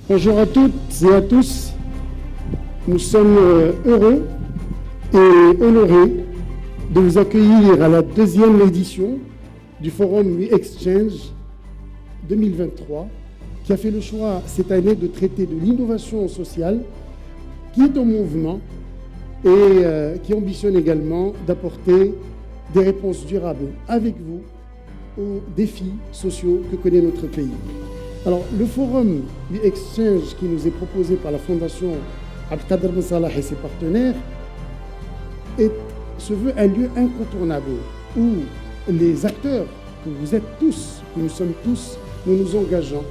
Bonjour à toutes et à tous. Nous sommes heureux et honorés de vous accueillir à la deuxième édition du Forum We Exchange 2023, qui a fait le choix cette année de traiter de l'innovation sociale qui est en mouvement et qui ambitionne également d'apporter des réponses durables avec vous aux défis sociaux que connaît notre pays. Alors, le Forum We Exchange qui nous est proposé par la Fondation Abdelkader Ben Salah et ses partenaires se veut un lieu incontournable où les acteurs que vous êtes tous, que nous sommes tous, nous nous engageons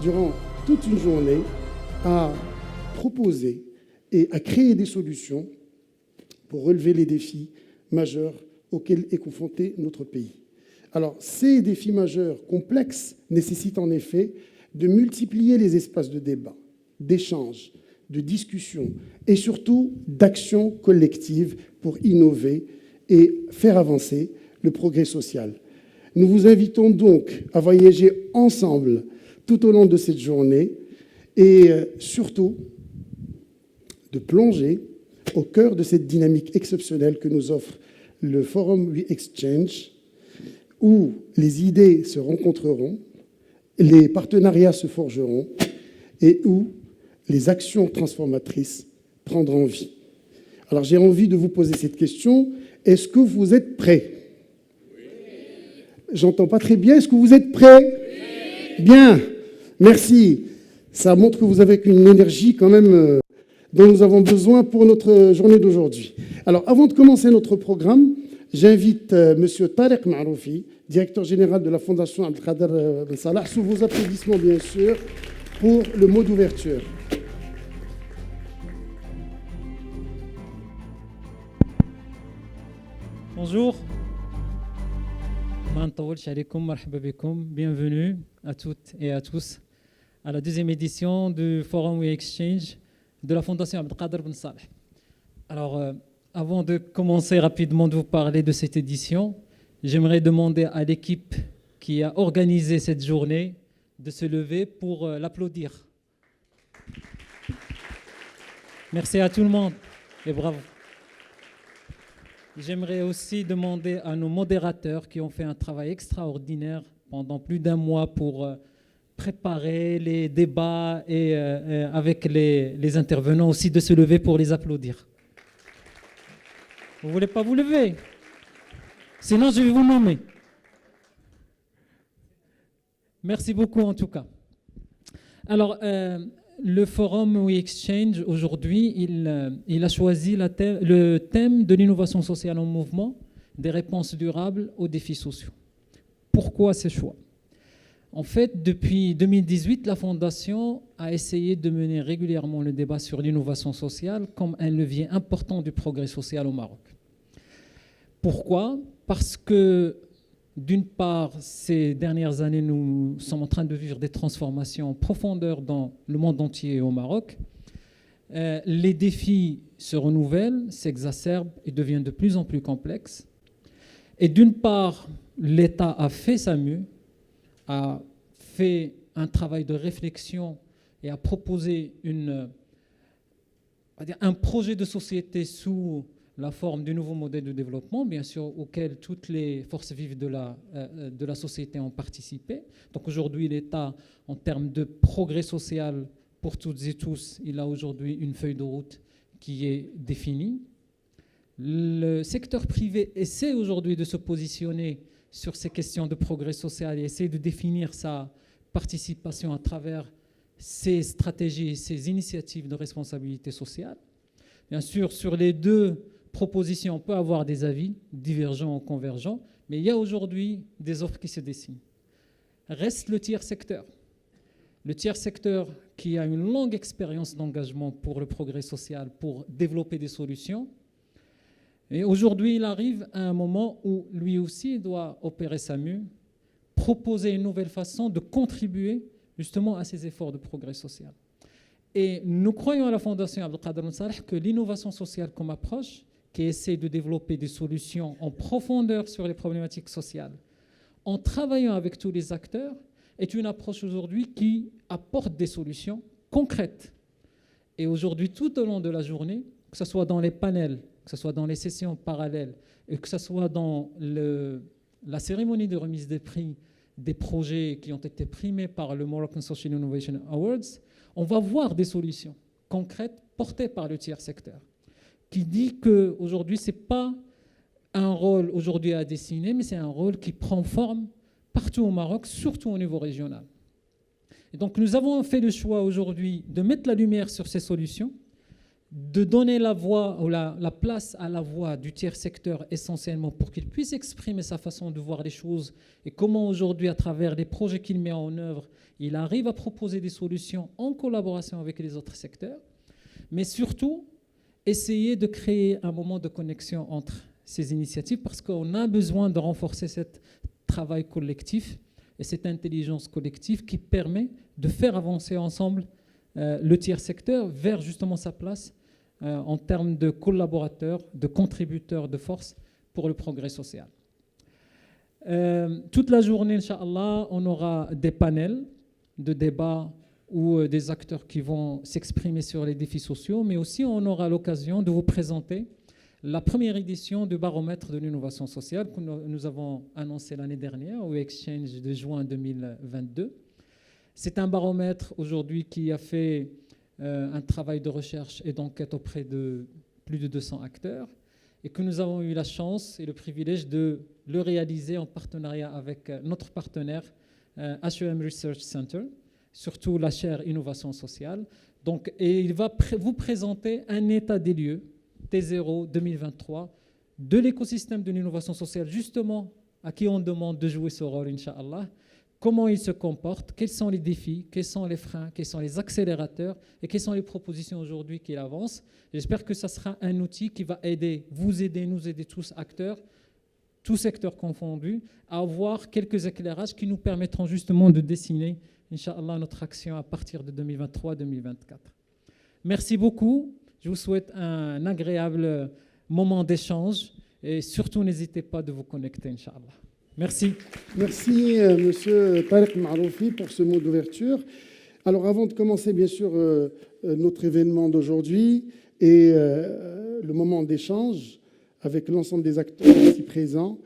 durant toute une journée à proposer et à créer des solutions pour relever les défis majeurs auxquels est confronté notre pays. Alors, ces défis majeurs complexes nécessitent en effet de multiplier les espaces de débat, d'échange, de discussion et surtout d'action collective pour innover et faire avancer le progrès social. Nous vous invitons donc à voyager ensemble tout au long de cette journée et surtout de plonger au cœur de cette dynamique exceptionnelle que nous offre le Forum We Exchange, où les idées se rencontreront, les partenariats se forgeront et où les actions transformatrices prendront vie. Alors j'ai envie de vous poser cette question. Est-ce que vous êtes prêts? Oui. J'entends pas très bien. Est-ce que vous êtes prêts? Oui. Bien, merci. Ça montre que vous avez une énergie quand même dont nous avons besoin pour notre journée d'aujourd'hui. Alors avant de commencer notre programme, j'invite M. Tarek Maroufi, directeur général de la Fondation Abdelkader Ben Salah, sous vos applaudissements bien sûr, pour le mot d'ouverture. Bonjour. Bienvenue à toutes et à tous à la deuxième édition du Forum We Exchange de la Fondation Abdelkader Ben Salah. Alors, avant de commencer rapidement de vous parler de cette édition, j'aimerais demander à l'équipe qui a organisé cette journée de se lever pour l'applaudir. Merci à tout le monde et bravo. J'aimerais aussi demander à nos modérateurs qui ont fait un travail extraordinaire pendant plus d'un mois pour préparer les débats et avec les intervenants aussi de se lever pour les applaudir. Vous ne voulez pas vous lever? Sinon, je vais vous nommer. Merci beaucoup en tout cas. Alors, le Forum We Exchange, aujourd'hui, il a choisi le thème de l'innovation sociale en mouvement, des réponses durables aux défis sociaux. Pourquoi ce choix? En fait, depuis 2018, la Fondation a essayé de mener régulièrement le débat sur l'innovation sociale comme un levier important du progrès social au Maroc. Pourquoi? Parce que, d'une part, ces dernières années, nous sommes en train de vivre des transformations en profondeur dans le monde entier et au Maroc. Les défis se renouvellent, s'exacerbent et deviennent de plus en plus complexes. Et d'une part, l'État a fait sa mue, a fait un travail de réflexion et a proposé un projet de société sous la forme du nouveau modèle de développement, bien sûr, auquel toutes les forces vives de la société ont participé. Donc aujourd'hui, l'État, en termes de progrès social pour toutes et tous, il a aujourd'hui une feuille de route qui est définie. Le secteur privé essaie aujourd'hui de se positionner sur ces questions de progrès social et essaie de définir sa participation à travers ses stratégies et ses initiatives de responsabilité sociale. Bien sûr, sur les deux propositions, on peut avoir des avis divergents ou convergents, mais il y a aujourd'hui des offres qui se dessinent. Reste le tiers secteur. Le tiers secteur qui a une longue expérience d'engagement pour le progrès social, pour développer des solutions. Et aujourd'hui, il arrive à un moment où lui aussi doit opérer sa mue, proposer une nouvelle façon de contribuer justement à ces efforts de progrès social. Et nous croyons à la Fondation Abdelkader Ben Salah que l'innovation sociale comme approche, qui essaie de développer des solutions en profondeur sur les problématiques sociales, en travaillant avec tous les acteurs, est une approche aujourd'hui qui apporte des solutions concrètes. Et aujourd'hui, tout au long de la journée, que ce soit dans les panels, que ce soit dans les sessions parallèles, et que ce soit dans la cérémonie de remise des prix des projets qui ont été primés par le Moroccan Social Innovation Awards, on va voir des solutions concrètes portées par le tiers secteur, qui dit qu'aujourd'hui, ce n'est pas un rôle aujourd'hui à dessiner, mais c'est un rôle qui prend forme partout au Maroc, surtout au niveau régional. Et donc nous avons fait le choix aujourd'hui de mettre la lumière sur ces solutions, de donner la voix ou la place à la voix du tiers secteur essentiellement pour qu'il puisse exprimer sa façon de voir les choses et comment aujourd'hui, à travers les projets qu'il met en œuvre, il arrive à proposer des solutions en collaboration avec les autres secteurs, mais surtout essayer de créer un moment de connexion entre ces initiatives parce qu'on a besoin de renforcer ce travail collectif et cette intelligence collective qui permet de faire avancer ensemble le tiers secteur vers justement sa place en termes de collaborateurs, de contributeurs de force pour le progrès social. Toute la journée, Inch'Allah, on aura des panels de débat ou des acteurs qui vont s'exprimer sur les défis sociaux, mais aussi on aura l'occasion de vous présenter la première édition du baromètre de l'innovation sociale que nous avons annoncé l'année dernière au Exchange de juin 2022. C'est un baromètre aujourd'hui qui a fait un travail de recherche et d'enquête auprès de plus de 200 acteurs et que nous avons eu la chance et le privilège de le réaliser en partenariat avec notre partenaire HEM Research Center, surtout la chaire Innovation sociale. Donc, et il va vous présenter un état des lieux, T0 2023, de l'écosystème de l'innovation sociale, justement à qui on demande de jouer ce rôle, Inch'Allah. Comment il se comporte, quels sont les défis, quels sont les freins, quels sont les accélérateurs et quelles sont les propositions aujourd'hui qu'il avance. J'espère que ça sera un outil qui va vous aider, nous aider tous acteurs, tous secteurs confondus, à avoir quelques éclairages qui nous permettront justement de dessiner, Inch'Allah, notre action à partir de 2023-2024. Merci beaucoup. Je vous souhaite un agréable moment d'échange et surtout n'hésitez pas de vous connecter, Inch'Allah. Merci. Merci, Monsieur Tariq Maroufi, pour ce mot d'ouverture. Alors, avant de commencer, bien sûr, notre événement d'aujourd'hui et le moment d'échange avec l'ensemble des acteurs ici présents,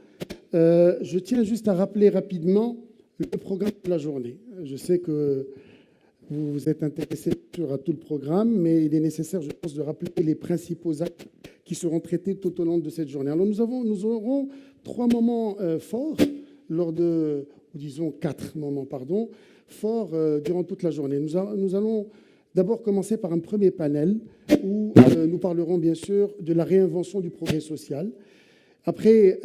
je tiens juste à rappeler rapidement le programme de la journée. Je sais que vous êtes intéressés à tout le programme, mais il est nécessaire, je pense, de rappeler les principaux actes qui seront traités tout au long de cette journée. Alors, nous aurons 3 moments forts lors de, disons 4 moments, pardon, forts durant toute la journée. Nous allons d'abord commencer par un premier panel où nous parlerons bien sûr de la réinvention du progrès social. Après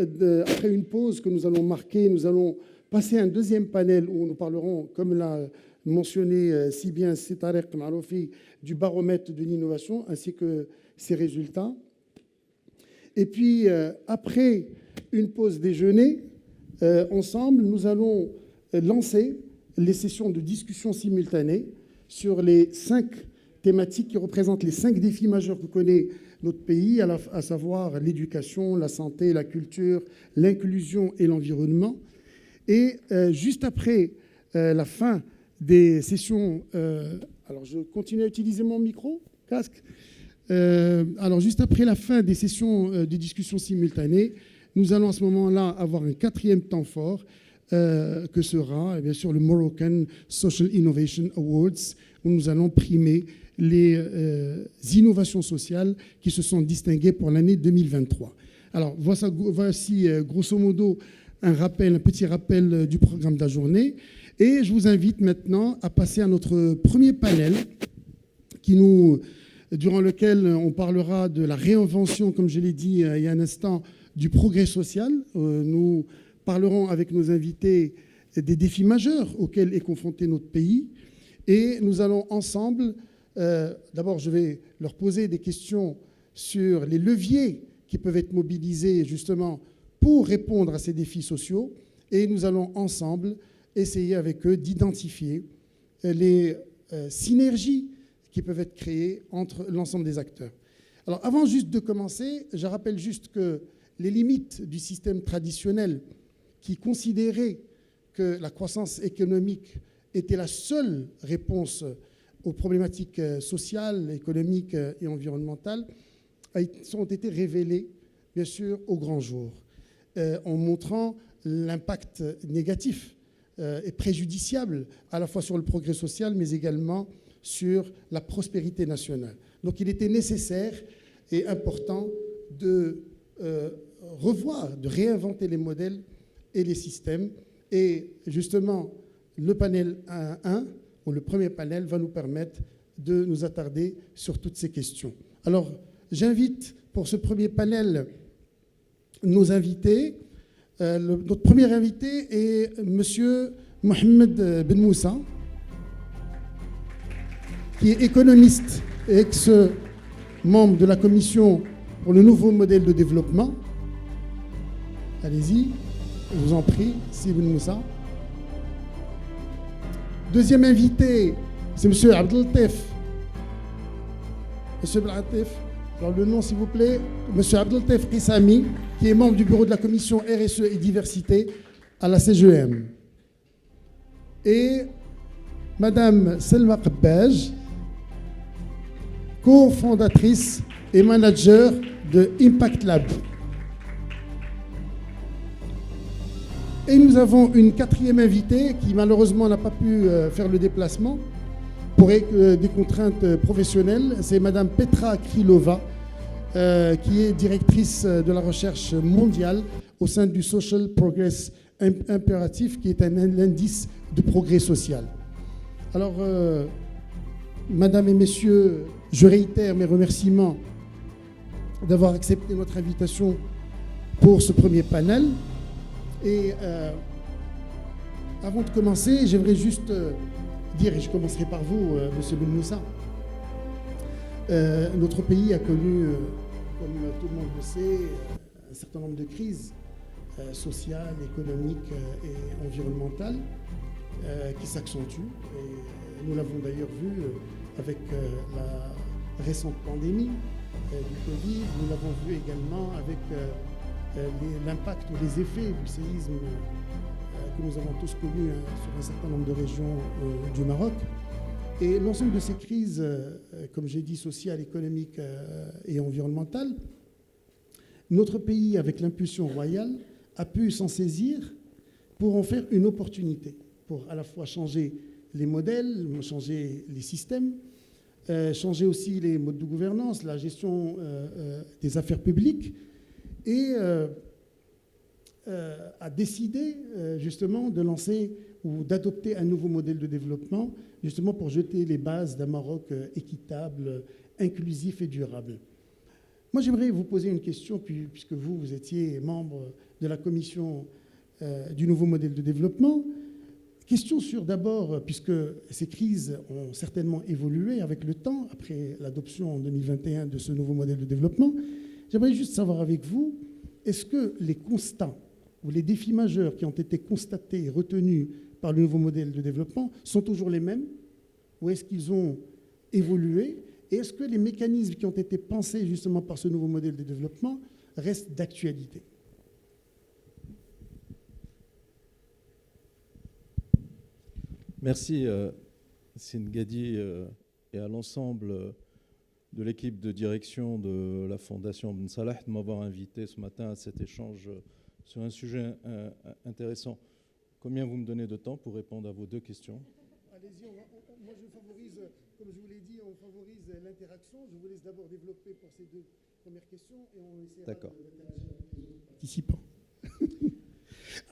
une pause que nous allons marquer, nous allons passer à un deuxième panel où nous parlerons, comme l'a mentionné si bien Tariq Maroufi, du baromètre de l'innovation ainsi que ses résultats. Et puis, après une pause déjeuner, ensemble, nous allons lancer les sessions de discussion simultanée sur les 5 thématiques qui représentent les 5 défis majeurs que connaît notre pays, à savoir l'éducation, la santé, la culture, l'inclusion et l'environnement. Et juste après la fin des sessions... alors, je continue à utiliser mon micro, casque. Alors, juste après la fin des sessions de discussion simultanée, nous allons à ce moment-là avoir un 4e temps fort que sera, bien sûr, le Moroccan Social Innovation Awards, où nous allons primer les innovations sociales qui se sont distinguées pour l'année 2023. Alors, voici grosso modo un petit rappel du programme de la journée. Et je vous invite maintenant à passer à notre premier panel durant lequel on parlera de la réinvention, comme je l'ai dit il y a un instant, du progrès social. Nous parlerons avec nos invités des défis majeurs auxquels est confronté notre pays. Et nous allons ensemble, d'abord je vais leur poser des questions sur les leviers qui peuvent être mobilisés justement pour répondre à ces défis sociaux. Et nous allons ensemble essayer avec eux d'identifier les synergies qui peuvent être créées entre l'ensemble des acteurs. Alors avant juste de commencer, je rappelle juste que les limites du système traditionnel qui considérait que la croissance économique était la seule réponse aux problématiques sociales, économiques et environnementales ont été révélées, bien sûr, au grand jour, en montrant l'impact négatif et préjudiciable à la fois sur le progrès social, mais également sur la prospérité nationale. Donc il était nécessaire et important de revoir, de réinventer les modèles et les systèmes. Et justement, le panel 1, ou le premier panel, va nous permettre de nous attarder sur toutes ces questions. Alors, j'invite pour ce premier panel nos invités. Notre premier invité est M. Mohamed Ben Moussa, qui est économiste et ex-membre de la Commission pour le nouveau modèle de développement. Allez-y, je vous en prie, si Ben Moussa. Deuxième invité, c'est M. Abdeltef. M. Abdeltef, alors le nom s'il vous plaît, M. Abdeltef Kissami, qui est membre du bureau de la commission RSE et diversité à la CGM. Et Madame Selma Qabbaj, cofondatrice et manager de Impact Lab. Et nous avons une quatrième invitée qui malheureusement n'a pas pu faire le déplacement pour des contraintes professionnelles. C'est Madame Petra Krylova, qui est directrice de la recherche mondiale au sein du Social Progress Imperative, qui est un indice de progrès social. Alors, Madame et Messieurs, je réitère mes remerciements d'avoir accepté notre invitation pour ce premier panel. Et avant de commencer, j'aimerais juste dire, et je commencerai par vous, Monsieur Ben Moussa, notre pays a connu, comme tout le monde le sait, un certain nombre de crises sociales, économiques et environnementales qui s'accentuent. Et nous l'avons d'ailleurs vu avec la récente pandémie du Covid. Nous l'avons vu également avec l'impact ou les effets du séisme que nous avons tous connus sur un certain nombre de régions du Maroc. Et l'ensemble de ces crises, comme j'ai dit, sociales, économiques et environnementales, notre pays, avec l'impulsion royale, a pu s'en saisir pour en faire une opportunité, pour à la fois changer les modèles, changer les systèmes, changer aussi les modes de gouvernance, la gestion des affaires publiques, et a décidé justement de lancer ou d'adopter un nouveau modèle de développement, justement pour jeter les bases d'un Maroc équitable, inclusif et durable. Moi, j'aimerais vous poser une question, puisque vous étiez membre de la commission du nouveau modèle de développement. Question sur d'abord, puisque ces crises ont certainement évolué avec le temps, après l'adoption en 2021 de ce nouveau modèle de développement, j'aimerais juste savoir avec vous, est-ce que les constats ou les défis majeurs qui ont été constatés et retenus par le nouveau modèle de développement sont toujours les mêmes, ou est-ce qu'ils ont évolué, et est-ce que les mécanismes qui ont été pensés justement par ce nouveau modèle de développement restent d'actualité? Merci Singadi et à l'ensemble de l'équipe de direction de la Fondation Ben Salah de m'avoir invité ce matin à cet échange sur un sujet intéressant. Combien vous me donnez de temps pour répondre à vos deux questions? Allez-y, moi je favorise, comme je vous l'ai dit, on favorise l'interaction. Je vous laisse d'abord développer pour ces deux premières questions et on essaiera d'interagir avec les participants.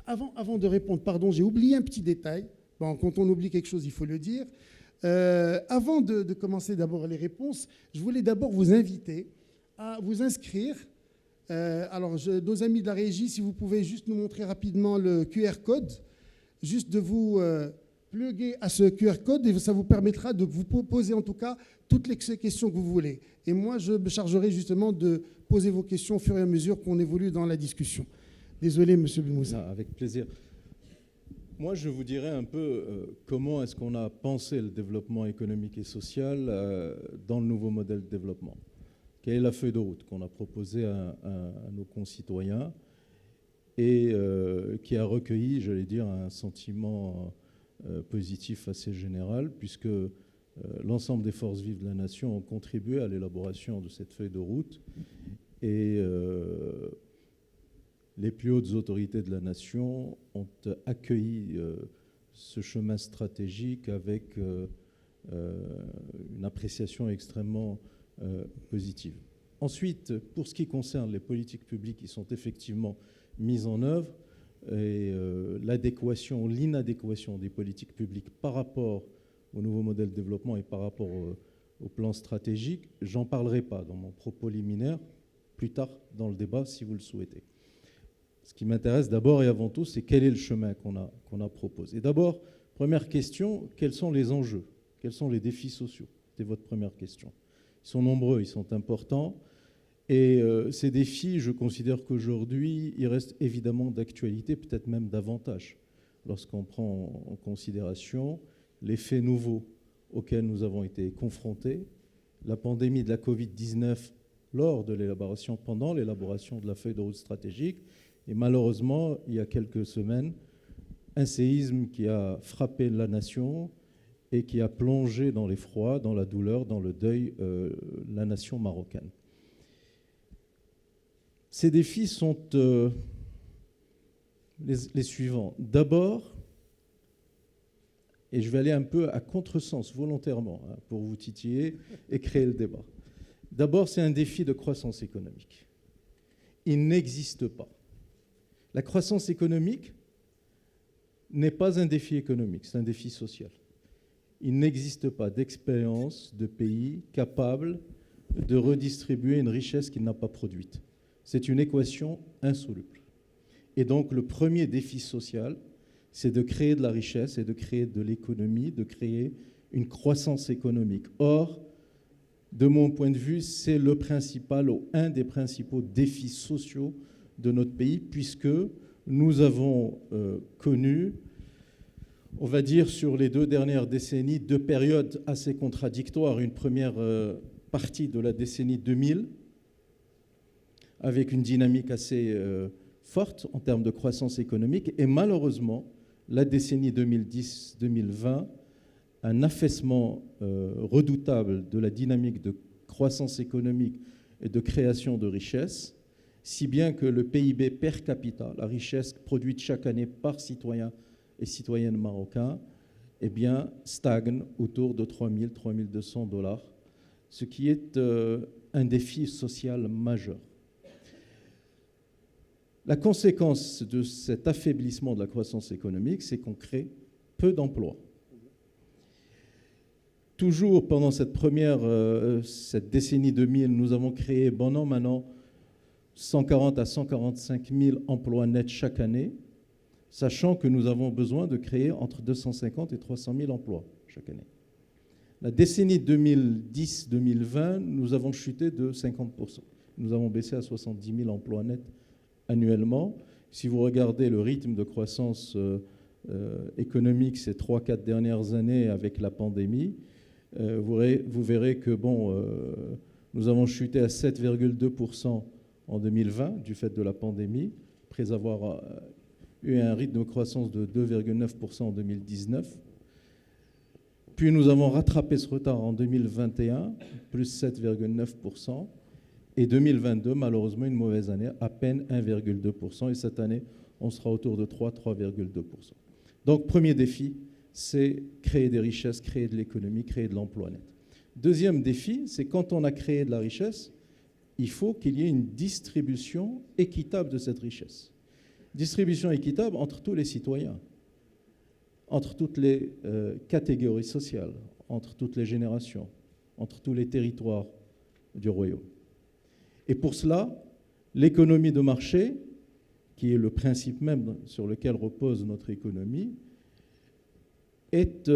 Avant de répondre, pardon, j'ai oublié un petit détail. Bon, quand on oublie quelque chose, il faut le dire. Avant de commencer d'abord les réponses, je voulais d'abord vous inviter à vous inscrire. Alors, nos amis de la régie, si vous pouvez juste nous montrer rapidement le QR code, juste de vous pluguer à ce QR code et ça vous permettra de vous poser en tout cas toutes les questions que vous voulez. Et moi, je me chargerai justement de poser vos questions au fur et à mesure qu'on évolue dans la discussion. Désolé, Monsieur Ben Moussa. Avec plaisir. Moi, je vous dirais un peu comment est-ce qu'on a pensé le développement économique et social dans le nouveau modèle de développement. Quelle est la feuille de route qu'on a proposée à nos concitoyens et qui a recueilli, j'allais dire, un sentiment positif assez général, puisque l'ensemble des forces vives de la nation ont contribué à l'élaboration de cette feuille de route et les plus hautes autorités de la nation ont accueilli ce chemin stratégique avec une appréciation extrêmement positive. Ensuite, pour ce qui concerne les politiques publiques qui sont effectivement mises en œuvre et l'adéquation ou l'inadéquation des politiques publiques par rapport au nouveau modèle de développement et par rapport au plan stratégique, j'en parlerai pas dans mon propos liminaire, plus tard dans le débat si vous le souhaitez. Ce qui m'intéresse d'abord et avant tout, c'est quel est le chemin qu'on a proposé. D'abord, première question, quels sont les enjeux? Quels sont les défis sociaux? C'était votre première question. Ils sont nombreux, ils sont importants. Et ces défis, je considère qu'aujourd'hui, ils restent évidemment d'actualité, peut-être même davantage, lorsqu'on prend en considération les faits nouveaux auxquels nous avons été confrontés, la pandémie de la Covid-19 lors de l'élaboration, pendant l'élaboration de la feuille de route stratégique, et malheureusement, il y a quelques semaines, un séisme qui a frappé la nation et qui a plongé dans l'effroi, dans la douleur, dans le deuil, la nation marocaine. Ces défis sont les suivants. D'abord, et je vais aller un peu à contresens volontairement pour vous titiller et créer le débat. D'abord, c'est un défi de croissance économique. Il n'existe pas. La croissance économique n'est pas un défi économique, c'est un défi social. Il n'existe pas d'expérience de pays capable de redistribuer une richesse qu'il n'a pas produite. C'est une équation insoluble. Et donc, le premier défi social, c'est de créer de la richesse et de créer de l'économie, de créer une croissance économique. Or, de mon point de vue, c'est le principal ou un des principaux défis sociaux de notre pays, puisque nous avons connu, on va dire, sur les 2 dernières décennies, 2 périodes assez contradictoires. Une première partie de la décennie 2000, avec une dynamique assez forte en termes de croissance économique, et malheureusement, la décennie 2010-2020, un affaissement redoutable de la dynamique de croissance économique et de création de richesses, si bien que le PIB per capita, la richesse produite chaque année par citoyen et citoyenne marocain, eh bien, stagne autour de 3 000, 3 200 $, ce qui est un défi social majeur. La conséquence de cet affaiblissement de la croissance économique, c'est qu'on crée peu d'emplois. Toujours pendant cette décennie 2000, nous avons créé, bon an, maintenant, 140 à 145 000 emplois nets chaque année, sachant que nous avons besoin de créer entre 250 et 300 000 emplois chaque année. La décennie 2010-2020, nous avons chuté de 50%. Nous avons baissé à 70 000 emplois nets annuellement. Si vous regardez le rythme de croissance économique ces 3-4 dernières années avec la pandémie, vous verrez que nous avons chuté à 7,2% en 2020 du fait de la pandémie, après avoir eu un rythme de croissance de 2,9% en 2019. Puis nous avons rattrapé ce retard en 2021, plus 7,9%. Et 2022, malheureusement, une mauvaise année, à peine 1,2%. Et cette année, on sera autour de 3,2%. Donc, premier défi, c'est créer des richesses, créer de l'économie, créer de l'emploi net. Deuxième défi, c'est quand on a créé de la richesse, il faut qu'il y ait une distribution équitable de cette richesse. Distribution équitable entre tous les citoyens, entre toutes les catégories sociales, entre toutes les générations, entre tous les territoires du royaume. Et pour cela, l'économie de marché, qui est le principe même sur lequel repose notre économie, est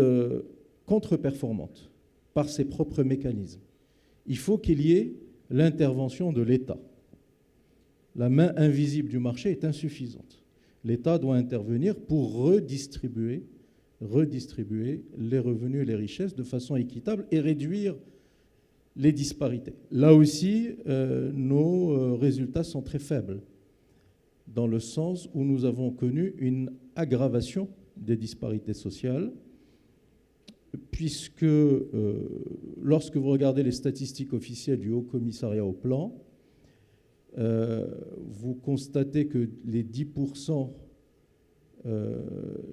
contre-performante par ses propres mécanismes. Il faut qu'il y ait l'intervention de l'État. La main invisible du marché est insuffisante. L'État doit intervenir pour redistribuer les revenus et les richesses de façon équitable et réduire les disparités. Là aussi, nos résultats sont très faibles, dans le sens où nous avons connu une aggravation des disparités sociales. puisque lorsque vous regardez les statistiques officielles du Haut Commissariat au Plan, vous constatez que les 10%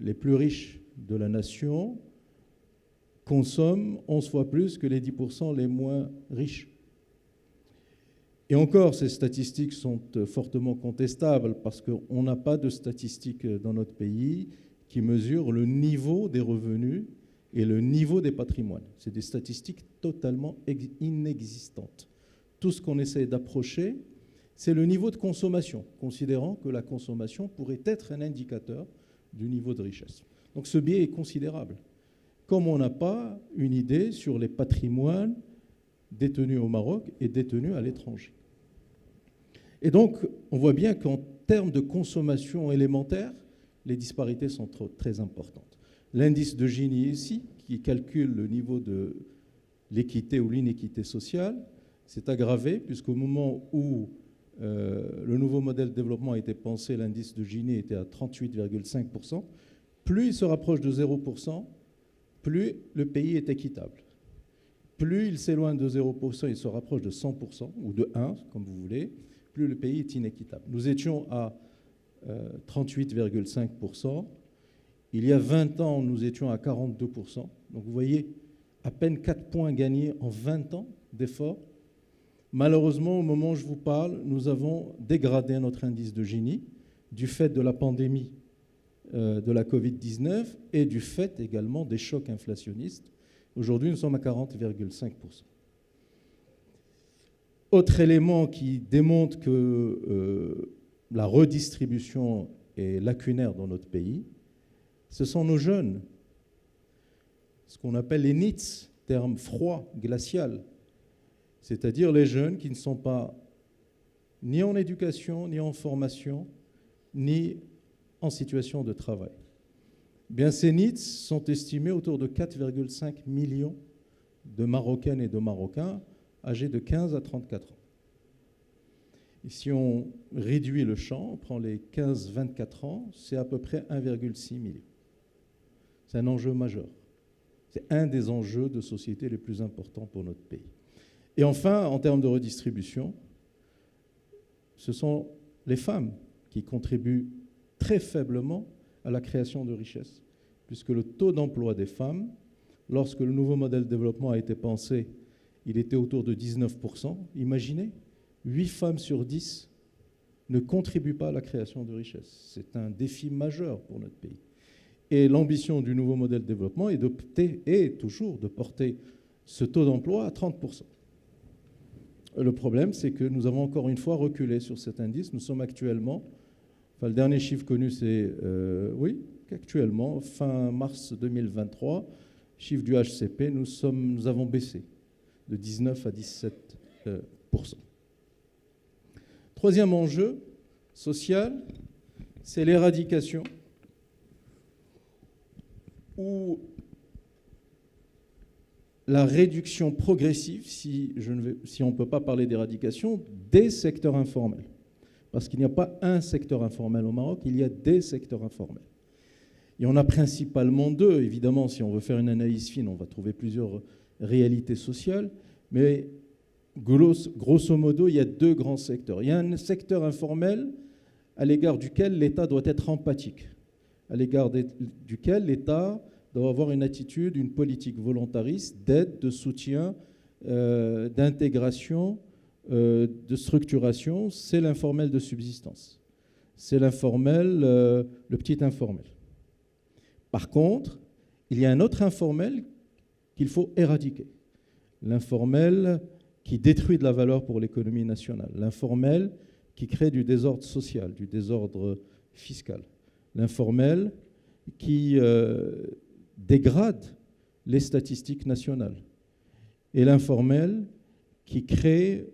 les plus riches de la nation consomment 11 fois plus que les 10% les moins riches. Et encore, ces statistiques sont fortement contestables parce qu'on n'a pas de statistiques dans notre pays qui mesurent le niveau des revenus et le niveau des patrimoines. C'est des statistiques totalement inexistantes. Tout ce qu'on essaie d'approcher, c'est le niveau de consommation, considérant que la consommation pourrait être un indicateur du niveau de richesse. Donc ce biais est considérable. Comme on n'a pas une idée sur les patrimoines détenus au Maroc et détenus à l'étranger. Et donc, on voit bien qu'en termes de consommation élémentaire, les disparités sont très importantes. L'indice de Gini ici, qui calcule le niveau de l'équité ou l'inéquité sociale, s'est aggravé, puisqu'au moment où le nouveau modèle de développement a été pensé, l'indice de Gini était à 38,5%. Plus il se rapproche de 0%, plus le pays est équitable. Plus il s'éloigne de 0%, il se rapproche de 100%, ou de 1, comme vous voulez, plus le pays est inéquitable. Nous étions à 38,5%. Il y a 20 ans, nous étions à 42%. Donc vous voyez, à peine 4 points gagnés en 20 ans d'efforts. Malheureusement, au moment où je vous parle, nous avons dégradé notre indice de Gini du fait de la pandémie de la Covid-19 et du fait également des chocs inflationnistes. Aujourd'hui, nous sommes à 40,5%. Autre élément qui démontre que la redistribution est lacunaire dans notre pays, ce sont nos jeunes, ce qu'on appelle les NEETs, terme froid, glacial, c'est-à-dire les jeunes qui ne sont pas ni en éducation, ni en formation, ni en situation de travail. Bien, ces NEETs sont estimés autour de 4,5 millions de Marocaines et de Marocains âgés de 15 à 34 ans. Et si on réduit le champ, on prend les 15-24 ans, c'est à peu près 1,6 million. C'est un enjeu majeur. C'est un des enjeux de société les plus importants pour notre pays. Et enfin, en termes de redistribution, ce sont les femmes qui contribuent très faiblement à la création de richesses, puisque le taux d'emploi des femmes, lorsque le nouveau modèle de développement a été pensé, il était autour de 19%. Imaginez, 8 femmes sur 10 ne contribuent pas à la création de richesses. C'est un défi majeur pour notre pays. Et l'ambition du nouveau modèle de développement est toujours de porter ce taux d'emploi à 30%. Le problème, c'est que nous avons encore une fois reculé sur cet indice. Nous sommes actuellement, le dernier chiffre connu, c'est, qu'actuellement, fin mars 2023, chiffre du HCP, nous avons baissé de 19 à 17%. Troisième enjeu social, c'est l'éradication ou la réduction progressive, si on ne peut pas parler d'éradication, des secteurs informels. Parce qu'il n'y a pas un secteur informel au Maroc, il y a des secteurs informels. Et on a principalement deux. Évidemment, si on veut faire une analyse fine, on va trouver plusieurs réalités sociales. Mais grosso modo, il y a deux grands secteurs. Il y a un secteur informel à l'égard duquel l'État doit être empathique, à l'égard duquel l'État doit avoir une attitude, une politique volontariste d'aide, de soutien, d'intégration, de structuration. C'est l'informel de subsistance. C'est l'informel, le petit informel. Par contre, il y a un autre informel qu'il faut éradiquer. L'informel qui détruit de la valeur pour l'économie nationale. L'informel qui crée du désordre social, du désordre fiscal. L'informel qui dégrade les statistiques nationales. Et l'informel qui crée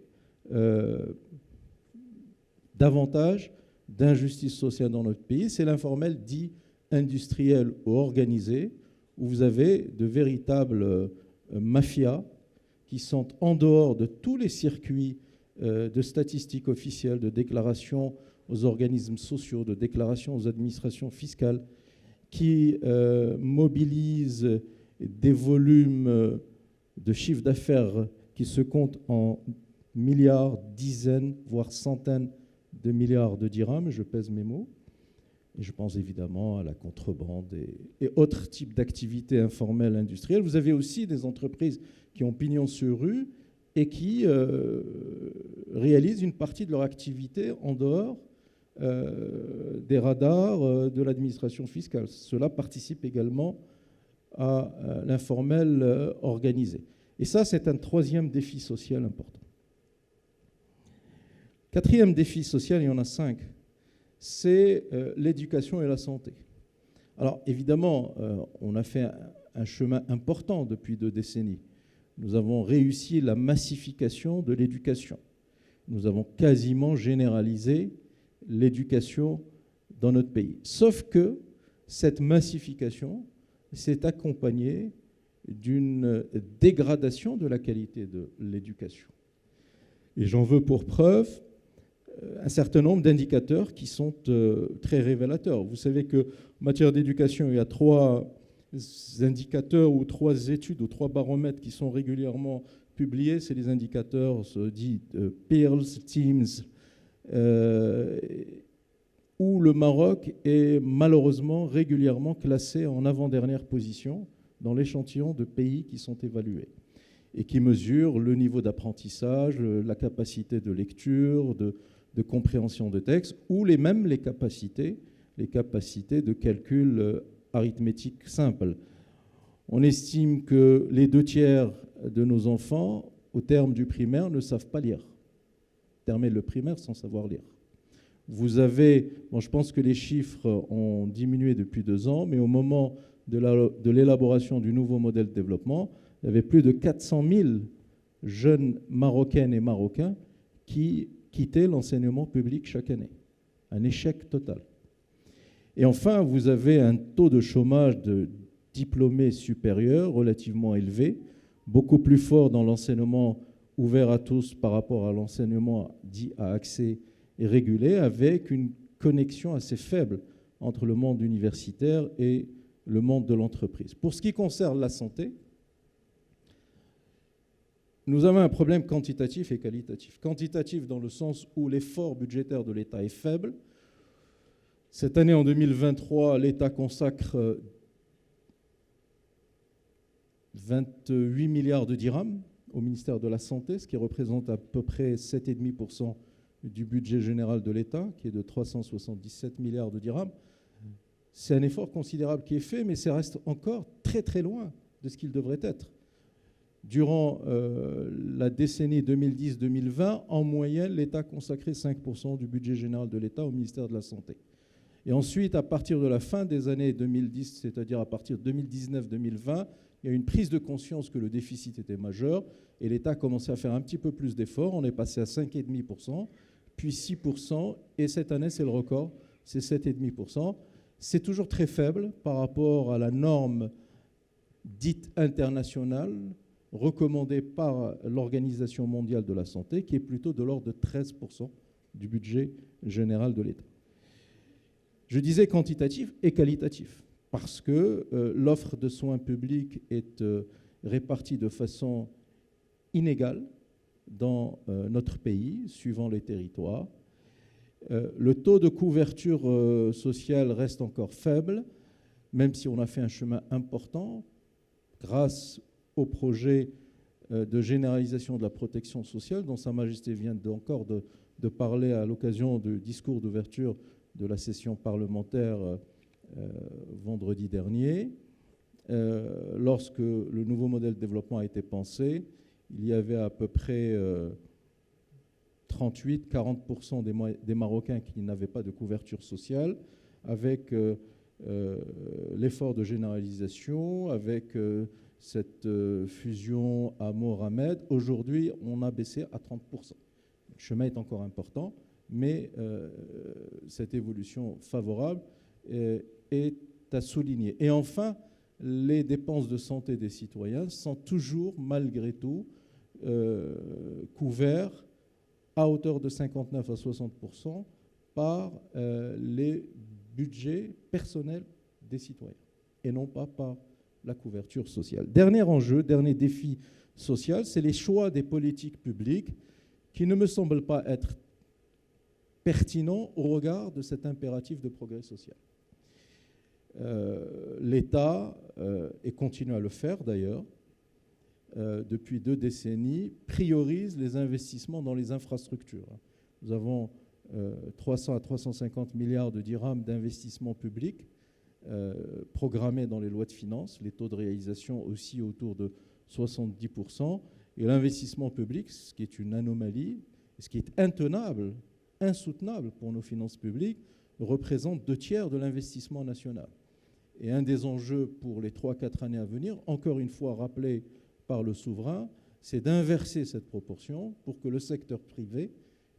davantage d'injustice sociale dans notre pays. C'est l'informel dit industriel ou organisé, où vous avez de véritables mafias qui sont en dehors de tous les circuits de statistiques officielles, de déclarations aux organismes sociaux, de déclarations aux administrations fiscales, qui mobilisent des volumes de chiffre d'affaires qui se comptent en milliards, dizaines, voire centaines de milliards de dirhams, je pèse mes mots. Et je pense évidemment à la contrebande et autres types d'activités informelles industrielles. Vous avez aussi des entreprises qui ont pignon sur rue et qui réalisent une partie de leur activité en dehors des radars de l'administration fiscale. Cela participe également à l'informel organisé. Et ça, c'est un troisième défi social important. Quatrième défi social, il y en a 5, c'est l'éducation et la santé. Alors évidemment, on a fait un chemin important depuis 2 décennies. Nous avons réussi la massification de l'éducation. Nous avons quasiment généralisé l'éducation dans notre pays. Sauf que cette massification s'est accompagnée d'une dégradation de la qualité de l'éducation. Et j'en veux pour preuve un certain nombre d'indicateurs qui sont très révélateurs. Vous savez qu'en matière d'éducation, il y a 3 indicateurs ou 3 études ou 3 baromètres qui sont régulièrement publiés. C'est les indicateurs dits Pearls, Teams, où le Maroc est malheureusement régulièrement classé en avant-dernière position dans l'échantillon de pays qui sont évalués et qui mesurent le niveau d'apprentissage, la capacité de lecture, de compréhension de texte, ou même les capacités de calcul arithmétique simple. On estime que les 2/3 de nos enfants, au terme du primaire, ne savent pas lire. Terminer le primaire sans savoir lire. Vous avez, je pense que les chiffres ont diminué depuis 2 ans, mais au moment de l'élaboration du nouveau modèle de développement, il y avait plus de 400 000 jeunes Marocaines et Marocains qui quittaient l'enseignement public chaque année. Un échec total. Et enfin, vous avez un taux de chômage de diplômés supérieurs relativement élevé, beaucoup plus fort dans l'enseignement ouvert à tous par rapport à l'enseignement dit à accès régulé, avec une connexion assez faible entre le monde universitaire et le monde de l'entreprise. Pour ce qui concerne la santé, nous avons un problème quantitatif et qualitatif. Quantitatif dans le sens où l'effort budgétaire de l'État est faible. Cette année, en 2023, l'État consacre 28 milliards de dirhams au ministère de la Santé, ce qui représente à peu près 7,5% du budget général de l'État, qui est de 377 milliards de dirhams. C'est un effort considérable qui est fait, mais ça reste encore très très loin de ce qu'il devrait être. Durant la décennie 2010-2020, en moyenne, l'État consacrait 5% du budget général de l'État au ministère de la Santé. Et ensuite, à partir de la fin des années 2010, c'est-à-dire à partir de 2019-2020, il y a eu une prise de conscience que le déficit était majeur et l'État a commencé à faire un petit peu plus d'efforts. On est passé à 5,5%, puis 6%, et cette année, c'est le record, c'est 7,5%. C'est toujours très faible par rapport à la norme dite internationale recommandée par l'Organisation mondiale de la santé, qui est plutôt de l'ordre de 13% du budget général de l'État. Je disais quantitatif et qualitatif, parce que l'offre de soins publics est répartie de façon inégale dans notre pays, suivant les territoires. Le taux de couverture sociale reste encore faible, même si on a fait un chemin important grâce au projet de généralisation de la protection sociale, dont Sa Majesté vient encore de parler à l'occasion du discours d'ouverture de la session parlementaire vendredi dernier. Lorsque le nouveau modèle de développement a été pensé, il y avait à peu près 38-40% des Marocains qui n'avaient pas de couverture sociale, avec l'effort de généralisation, avec cette fusion à Mohamed. Aujourd'hui, on a baissé à 30%. Le chemin est encore important, mais cette évolution favorable est à souligner. Et enfin, les dépenses de santé des citoyens sont toujours, malgré tout, couverts à hauteur de 59 à 60% par les budgets personnels des citoyens, et non pas par la couverture sociale. Dernier enjeu, dernier défi social, c'est les choix des politiques publiques qui ne me semblent pas être pertinents au regard de cet impératif de progrès social. L'État, et continue à le faire d'ailleurs, depuis 2 décennies, priorise les investissements dans les infrastructures. Nous avons 300 à 350 milliards de dirhams d'investissements publics programmés dans les lois de finances, les taux de réalisation aussi autour de 70%, et l'investissement public, ce qui est une anomalie, ce qui est intenable, insoutenable pour nos finances publiques, représente 2/3 de l'investissement national. Et un des enjeux pour les 3-4 années à venir, encore une fois rappelé par le souverain, c'est d'inverser cette proportion pour que le secteur privé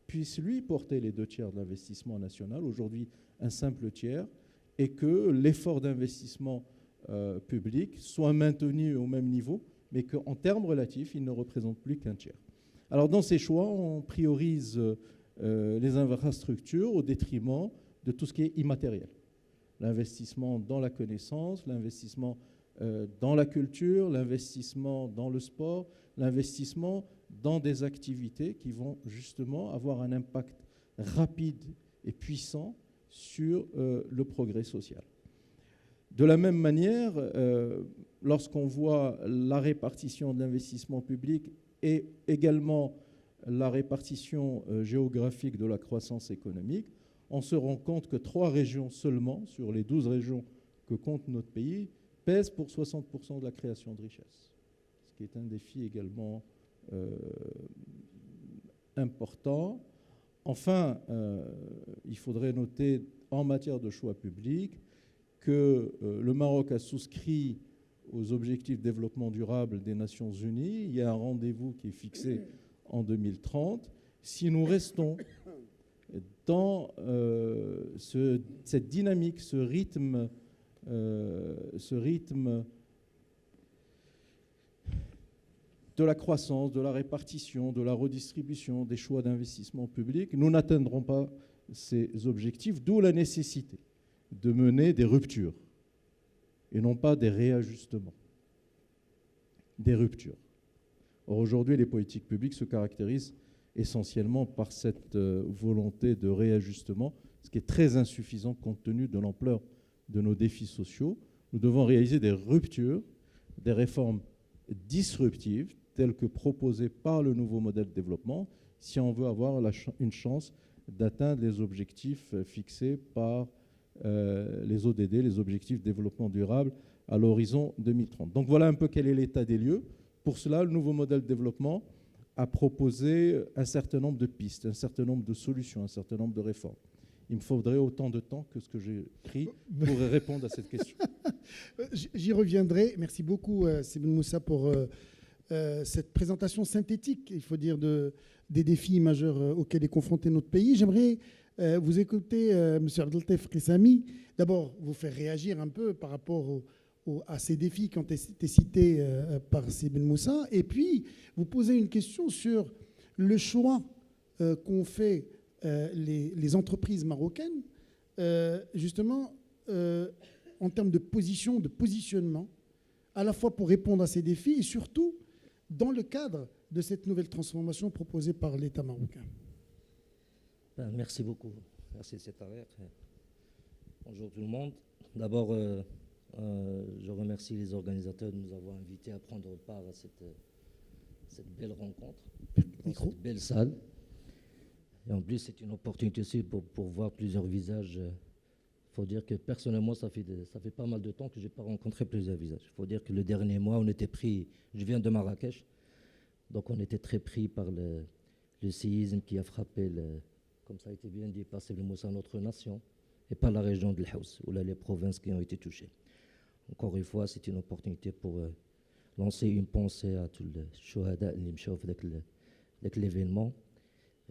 puisse, lui, porter les 2/3 de l'investissement national, aujourd'hui un simple tiers, et que l'effort d'investissement public soit maintenu au même niveau, mais qu'en termes relatifs, il ne représente plus qu'un tiers. Alors dans ces choix, on priorise les infrastructures au détriment de tout ce qui est immatériel. L'investissement dans la connaissance, l'investissement dans la culture, l'investissement dans le sport, l'investissement dans des activités qui vont justement avoir un impact rapide et puissant sur le progrès social. De la même manière, lorsqu'on voit la répartition de l'investissement public et également la répartition géographique de la croissance économique, on se rend compte que 3 régions seulement, sur les 12 régions que compte notre pays, pèsent pour 60% de la création de richesse, ce qui est un défi également important. Enfin, il faudrait noter en matière de choix publics que le Maroc a souscrit aux objectifs de développement durable des Nations Unies. Il y a un rendez-vous qui est fixé en 2030. Si nous restons dans cette dynamique, ce rythme de la croissance, de la répartition, de la redistribution, des choix d'investissement public, nous n'atteindrons pas ces objectifs, d'où la nécessité de mener des ruptures et non pas des réajustements. Des ruptures. Or, aujourd'hui, les politiques publiques se caractérisent essentiellement par cette volonté de réajustement, ce qui est très insuffisant compte tenu de l'ampleur de nos défis sociaux. Nous devons réaliser des ruptures, des réformes disruptives, telles que proposées par le nouveau modèle de développement, si on veut avoir une chance d'atteindre les objectifs fixés par les ODD, les objectifs de développement durable, à l'horizon 2030. Donc voilà un peu quel est l'état des lieux. Pour cela, le nouveau modèle de développement a proposé un certain nombre de pistes, un certain nombre de solutions, un certain nombre de réformes. Il me faudrait autant de temps que ce que j'ai pris pour répondre à cette question. J'y reviendrai. Merci beaucoup, Sibn Moussa, pour cette présentation synthétique, il faut dire, des défis majeurs auxquels est confronté notre pays. J'aimerais vous écouter, M. Abdeltef Kissami, d'abord vous faire réagir un peu par rapport à ces défis qui ont été cités par Sibn Moussa, et puis vous poser une question sur le choix qu'ont fait les entreprises marocaines, justement, en termes de position, de positionnement, à la fois pour répondre à ces défis et surtout dans le cadre de cette nouvelle transformation proposée par l'État marocain. Merci beaucoup. Merci, c'est Tarek. Bonjour tout le monde. D'abord, je remercie les organisateurs de nous avoir invités à prendre part à cette belle rencontre, dans cette belle salle. Et en plus, c'est une opportunité aussi pour voir plusieurs visages. Il faut dire que personnellement, ça fait pas mal de temps que je n'ai pas rencontré plusieurs visages. Il faut dire que le dernier mois, on était pris, je viens de Marrakech, donc on était très pris par le séisme qui a frappé, comme ça a été bien dit par Sibn Moussa, notre nation, et par la région de l'Haus, où là, les provinces qui ont été touchées. Encore une fois, c'est une opportunité pour lancer une pensée à tous les chouhada qui m'chauffent avec l'événement.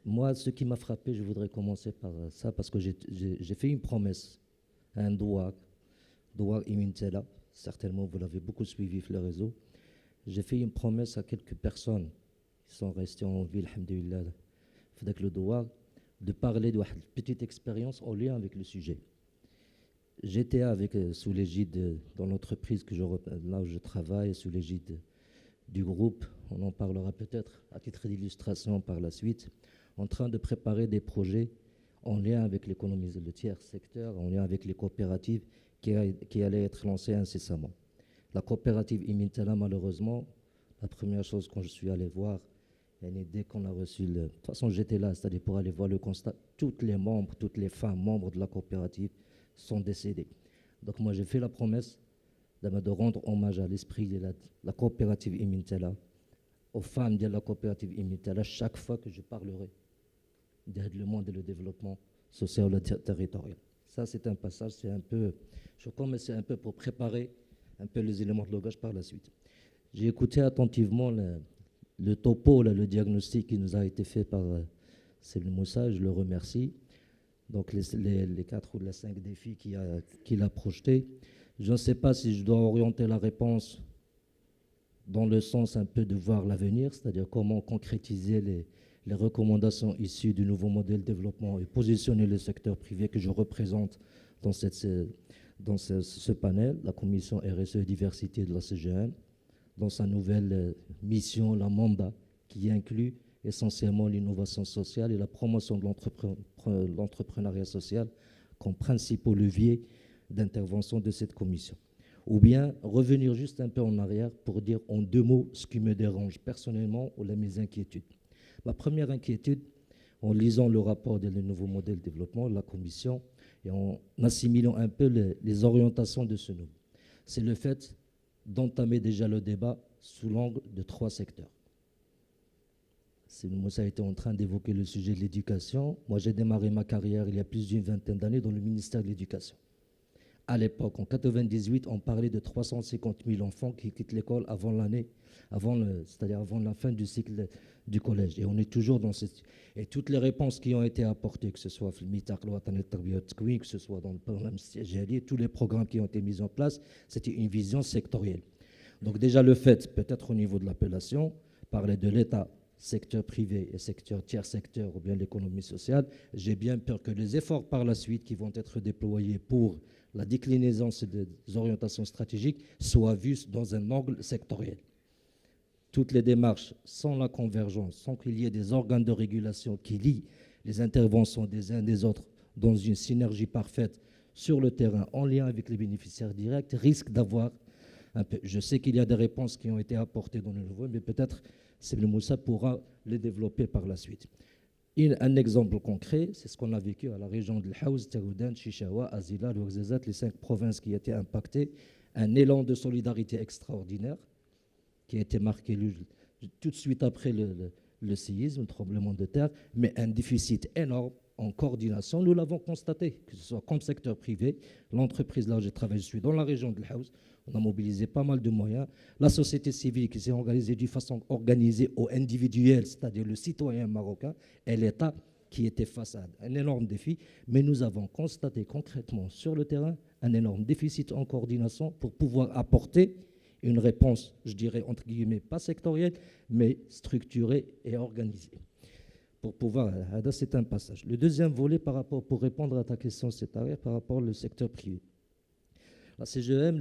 Moi, ce qui m'a frappé, je voudrais commencer par ça, parce que j'ai fait une promesse à un douar Imintela. Certainement, vous l'avez beaucoup suivi sur le réseau. J'ai fait une promesse à quelques personnes qui sont restées en ville, alhamdoulilah, avec le douar, de parler d'une petite expérience en lien avec le sujet. GTA, sous l'égide, dans l'entreprise là où je travaille, sous l'égide du groupe, on en parlera peut-être à titre d'illustration par la suite, en train de préparer des projets en lien avec l'économie, le tiers secteur, en lien avec les coopératives qui allaient être lancées incessamment. La coopérative Imintala, malheureusement, la première chose quand je suis allé voir, dès qu'on a reçu de toute façon, j'étais là, c'est-à-dire pour aller voir le constat, toutes les femmes membres de la coopérative sont décédées. Donc moi, j'ai fait la promesse de rendre hommage à l'esprit de la coopérative Imintala, aux femmes de la coopérative Imintala, chaque fois que je parlerai de le monde et le développement social et territorial. Ça, c'est un passage, c'est un peu, je commence un peu pour préparer un peu les éléments de langage par la suite. J'ai écouté attentivement le topo, le diagnostic qui nous a été fait par Selim Moussa, je le remercie. Donc les 4 ou les 5 défis qu'il a projetés. Je ne sais pas si je dois orienter la réponse dans le sens un peu de voir l'avenir, c'est-à-dire comment concrétiser les recommandations issues du nouveau modèle de développement et positionner le secteur privé que je représente dans ce panel, la commission RSE et diversité de la CGN, dans sa nouvelle mission, la mandat, qui inclut essentiellement l'innovation sociale et la promotion de l'entrepreneuriat social comme principaux leviers d'intervention de cette commission. Ou bien revenir juste un peu en arrière pour dire en 2 mots ce qui me dérange personnellement ou mes inquiétudes. Ma première inquiétude, en lisant le rapport du nouveau modèle de développement de la commission et en assimilant un peu les orientations de ce nouveau, c'est le fait d'entamer déjà le débat sous l'angle de 3 secteurs. Moussa était en train d'évoquer le sujet de l'éducation. Moi, j'ai démarré ma carrière il y a plus d'une vingtaine d'années dans le ministère de l'Éducation. À l'époque, en 1998, on parlait de 350 000 enfants qui quittent l'école c'est-à-dire avant la fin du cycle du collège. Et on est toujours dans cette... Et toutes les réponses qui ont été apportées, que ce soit que ce soit dans le programme CGLI, tous les programmes qui ont été mis en place, c'était une vision sectorielle. Donc déjà le fait, peut-être au niveau de l'appellation, parler de l'État, secteur privé et secteur tiers secteur ou bien l'économie sociale, j'ai bien peur que les efforts par la suite qui vont être déployés pour la déclinaison des orientations stratégiques soient vus dans un angle sectoriel. Toutes les démarches sans la convergence, sans qu'il y ait des organes de régulation qui lient les interventions des uns des autres dans une synergie parfaite sur le terrain en lien avec les bénéficiaires directs, risquent d'avoir un peu... Je sais qu'il y a des réponses qui ont été apportées dans le nouveau, mais peut-être Selim Moussa pourra les développer par la suite. Un exemple concret, c'est ce qu'on a vécu à la région de l'Haouz, Taroudan, Chichawa, Azila, Ouarzazate, les 5 provinces qui étaient impactées. Un élan de solidarité extraordinaire qui a été marqué tout de suite après le séisme, le tremblement de terre, mais un déficit énorme en coordination. Nous l'avons constaté, que ce soit comme secteur privé, l'entreprise là où je travaille, je suis dans la région de l'Haouz, on a mobilisé pas mal de moyens. La société civile qui s'est organisée d'une façon organisée au individuel, c'est-à-dire le citoyen marocain, et l'État qui était face à un énorme défi. Mais nous avons constaté concrètement sur le terrain un énorme déficit en coordination pour pouvoir apporter une réponse, je dirais entre guillemets, pas sectorielle, mais structurée et organisée. Pour pouvoir, c'est un passage. Le deuxième volet pour répondre à ta question, c'est par rapport au secteur privé. La CGM,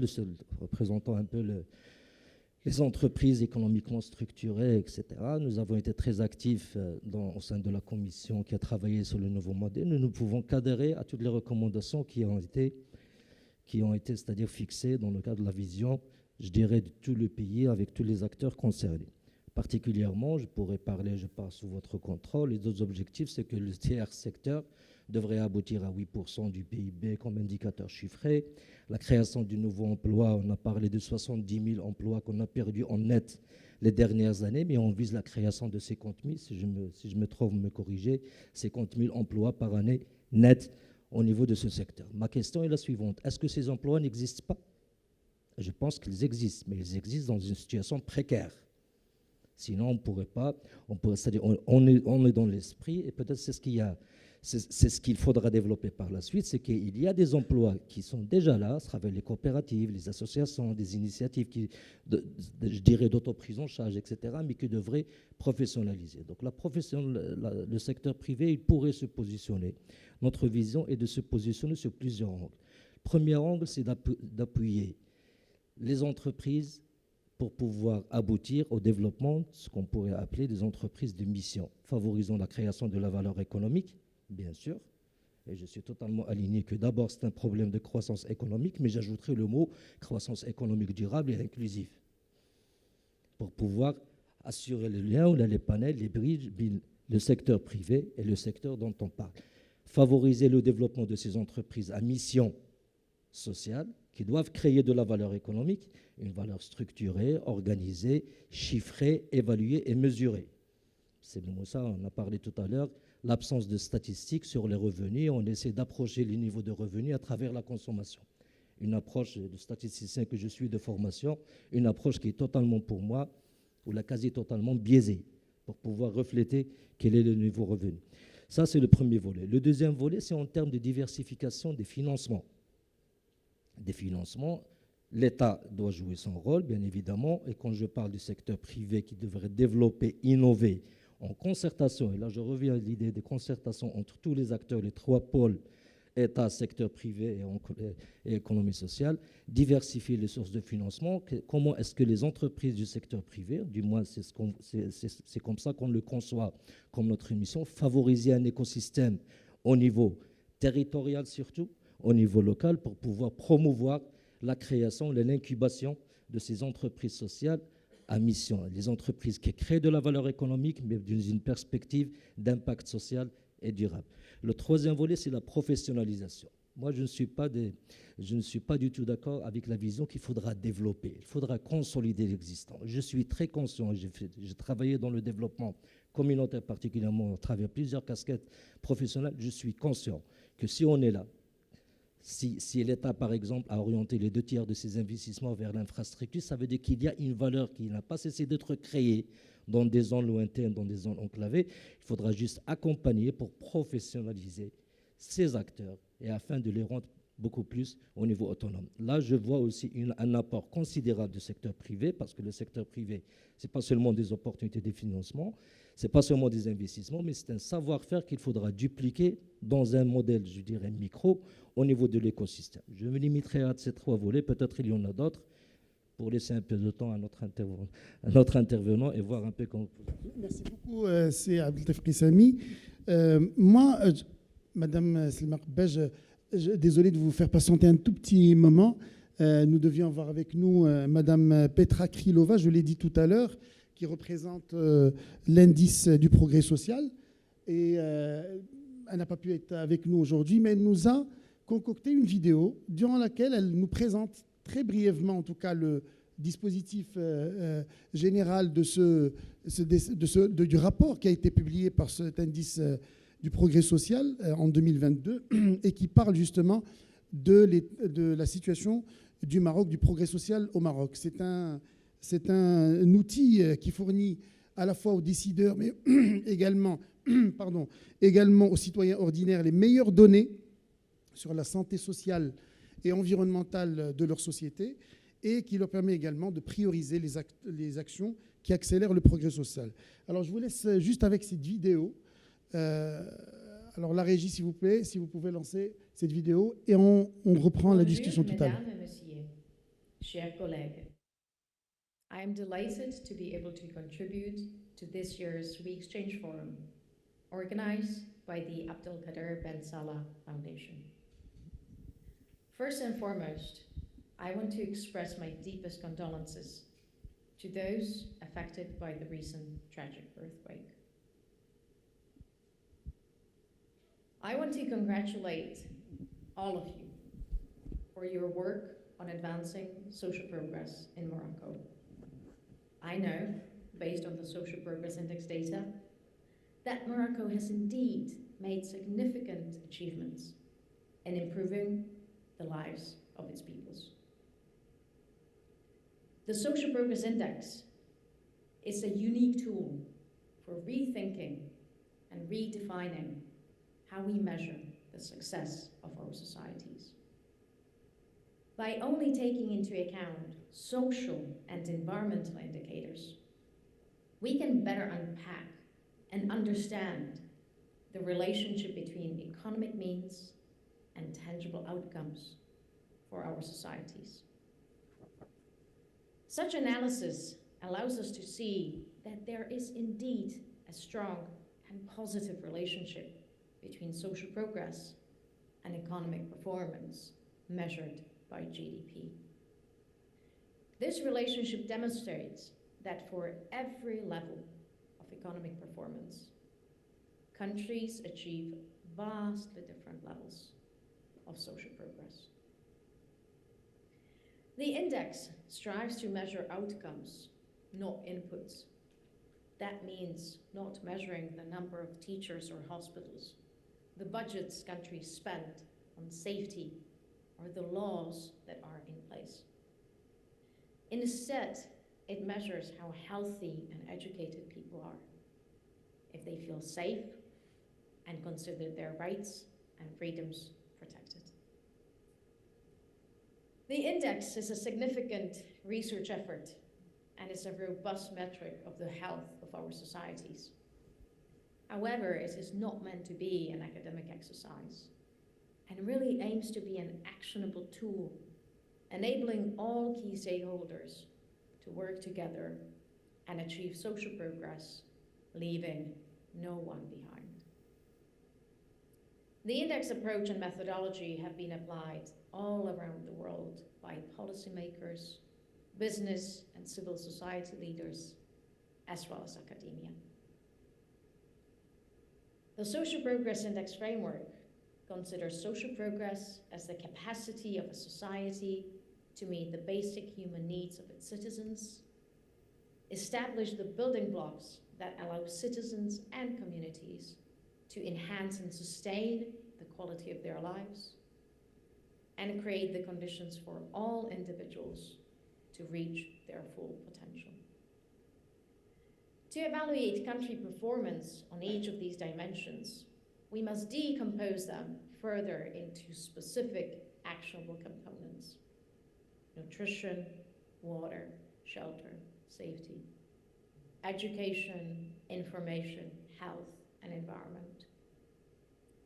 représentant un peu les entreprises économiquement structurées, etc., nous avons été très actifs au sein de la commission qui a travaillé sur le nouveau modèle. Nous ne pouvons qu'adhérer à toutes les recommandations qui ont été c'est-à-dire fixées dans le cadre de la vision, je dirais, de tout le pays avec tous les acteurs concernés. Particulièrement, je pourrais parler, je passe sous votre contrôle, les autres objectifs, c'est que le tiers secteur devrait aboutir à 8% du PIB comme indicateur chiffré. La création du nouveau emploi, on a parlé de 70 000 emplois qu'on a perdus en net les dernières années, mais on vise la création de 50 000, si je me trompe, me corriger, 50 000 emplois par année net au niveau de ce secteur. Ma question est la suivante. Est-ce que ces emplois n'existent pas? Je pense qu'ils existent, mais ils existent dans une situation précaire. Sinon, on ne pourrait pas, c'est-à-dire on est dans l'esprit, et peut-être c'est ce qu'il faudra développer par la suite, c'est qu'il y a des emplois qui sont déjà là, à travers les coopératives, les associations, des initiatives, je dirais d'autoprise en charge, etc., mais qui devraient professionnaliser. Donc le secteur privé, il pourrait se positionner. Notre vision est de se positionner sur plusieurs angles. Premier angle, c'est d'appuyer les entreprises pour pouvoir aboutir au développement de ce qu'on pourrait appeler des entreprises de mission, favorisant la création de la valeur économique, bien sûr. Et je suis totalement aligné que d'abord, c'est un problème de croissance économique, mais j'ajouterai le mot croissance économique durable et inclusive pour pouvoir assurer le lien, ou les panels, les bridges, le secteur privé et le secteur dont on parle. Favoriser le développement de ces entreprises à mission sociale qui doivent créer de la valeur économique, une valeur structurée, organisée, chiffrée, évaluée et mesurée. C'est le mot ça, on a parlé tout à l'heure, l'absence de statistiques sur les revenus. On essaie d'approcher les niveaux de revenus à travers la consommation. Une approche de statisticien que je suis de formation, une approche qui est totalement pour moi, ou la quasi totalement biaisée, pour pouvoir refléter quel est le niveau revenu. Ça, c'est le premier volet. Le deuxième volet, c'est en termes de diversification des financements. Des financements, l'État doit jouer son rôle, bien évidemment, et quand je parle du secteur privé qui devrait développer, innover, en concertation, et là je reviens à l'idée de concertation entre tous les acteurs, les trois pôles, État, secteur privé et économie sociale, diversifier les sources de financement. Comment est-ce que les entreprises du secteur privé, du moins c'est comme ça qu'on le conçoit comme notre mission, favoriser un écosystème au niveau territorial surtout, au niveau local, pour pouvoir promouvoir la création, l'incubation de ces entreprises sociales à mission, les entreprises qui créent de la valeur économique, mais dans une perspective d'impact social et durable. Le troisième volet, c'est la professionnalisation. Moi, je ne suis pas du tout d'accord avec la vision qu'il faudra développer. Il faudra consolider l'existant. Je suis très conscient, j'ai travaillé dans le développement communautaire particulièrement à travers plusieurs casquettes professionnelles. Je suis conscient que si on est là, si l'État, par exemple, a orienté les 2/3 de ses investissements vers l'infrastructure, ça veut dire qu'il y a une valeur qui n'a pas cessé d'être créée dans des zones lointaines, dans des zones enclavées. Il faudra juste accompagner pour professionnaliser ces acteurs et afin de les rendre beaucoup plus au niveau autonome. Là, je vois aussi un apport considérable du secteur privé, parce que le secteur privé, ce n'est pas seulement des opportunités de financement, ce n'est pas seulement des investissements, mais c'est un savoir-faire qu'il faudra dupliquer dans un modèle, je dirais, micro, au niveau de l'écosystème. Je me limiterai à ces trois volets, peut-être il y en a d'autres, pour laisser un peu de temps à notre intervenant et voir un peu comment... Merci beaucoup, c'est Abdeltafri Sami. Madame Selma Rbej, désolé de vous faire patienter un tout petit moment. Nous devions avoir avec nous Madame Petra Krylova, je l'ai dit tout à l'heure, qui représente l'indice du progrès social. Et elle n'a pas pu être avec nous aujourd'hui, mais elle nous a concocté une vidéo durant laquelle elle nous présente très brièvement, en tout cas, le dispositif général du rapport qui a été publié par cet indice du progrès social en 2022 et qui parle justement de la situation du Maroc, du progrès social au Maroc. C'est un outil qui fournit à la fois aux décideurs, mais également aux citoyens ordinaires les meilleures données sur la santé sociale et environnementale de leur société et qui leur permet également de prioriser les actions qui accélèrent le progrès social. Alors, je vous laisse juste avec cette vidéo. Alors, la régie, s'il vous plaît, si vous pouvez lancer cette vidéo et on reprend la discussion tout à l'heure. Mesdames et messieurs, chers collègues, I am delighted to be able to contribute to this year's Re-Exchange Forum, organized by the Abdelkader Ben Salah Foundation. First and foremost, I want to express my deepest condolences to those affected by the recent tragic earthquake. I want to congratulate all of you for your work on advancing social progress in Morocco. I know, based on the Social Progress Index data, that Morocco has indeed made significant achievements in improving the lives of its peoples. The Social Progress Index is a unique tool for rethinking and redefining how we measure the success of our societies. By only taking into account social and environmental indicators, we can better unpack and understand the relationship between economic means and tangible outcomes for our societies. Such analysis allows us to see that there is indeed a strong and positive relationship between social progress and economic performance measured by GDP. This relationship demonstrates that for every level of economic performance, countries achieve vastly different levels of social progress. The index strives to measure outcomes, not inputs. That means not measuring the number of teachers or hospitals, the budgets countries spend on safety, or the laws that are in place. Instead, it measures how healthy and educated people are, if they feel safe and consider their rights and freedoms protected. The index is a significant research effort and is a robust metric of the health of our societies. However, it is not meant to be an academic exercise and really aims to be an actionable tool, enabling all key stakeholders to work together and achieve social progress, leaving no one behind. The index approach and methodology have been applied all around the world by policymakers, business and civil society leaders, as well as academia. The Social Progress Index framework considers social progress as the capacity of a society to meet the basic human needs of its citizens, establish the building blocks that allow citizens and communities to enhance and sustain the quality of their lives, and create the conditions for all individuals to reach their full potential. To evaluate country performance on each of these dimensions, we must decompose them further into specific actionable components: nutrition, water, shelter, safety, education, information, health, and environment,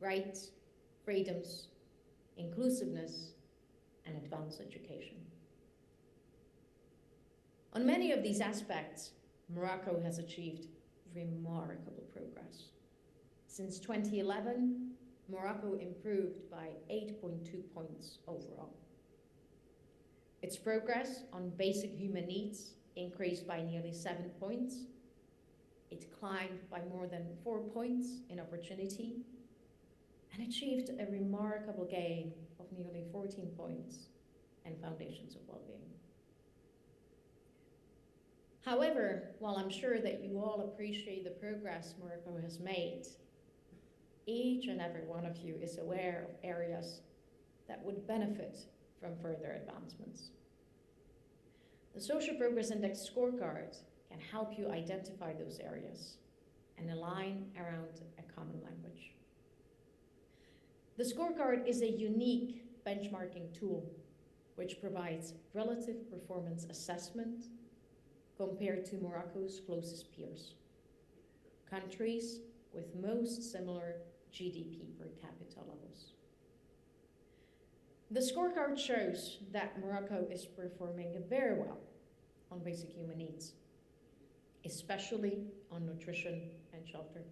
rights, freedoms, inclusiveness, and advanced education. On many of these aspects, Morocco has achieved remarkable progress. Since 2011, Morocco improved by 8.2 points overall. Its progress on basic human needs increased by nearly 7 points. It climbed by more than 4 points in opportunity and achieved a remarkable gain of nearly 14 points in foundations of well-being. However, while I'm sure that you all appreciate the progress Morocco has made, each and every one of you is aware of areas that would benefit from further advancements. The Social Progress Index scorecard can help you identify those areas and align around a common language. The scorecard is a unique benchmarking tool which provides relative performance assessment compared to Morocco's closest peers, countries with most similar GDP per capita levels. The scorecard shows that Morocco is performing very well on basic human needs, especially on nutrition and shelter.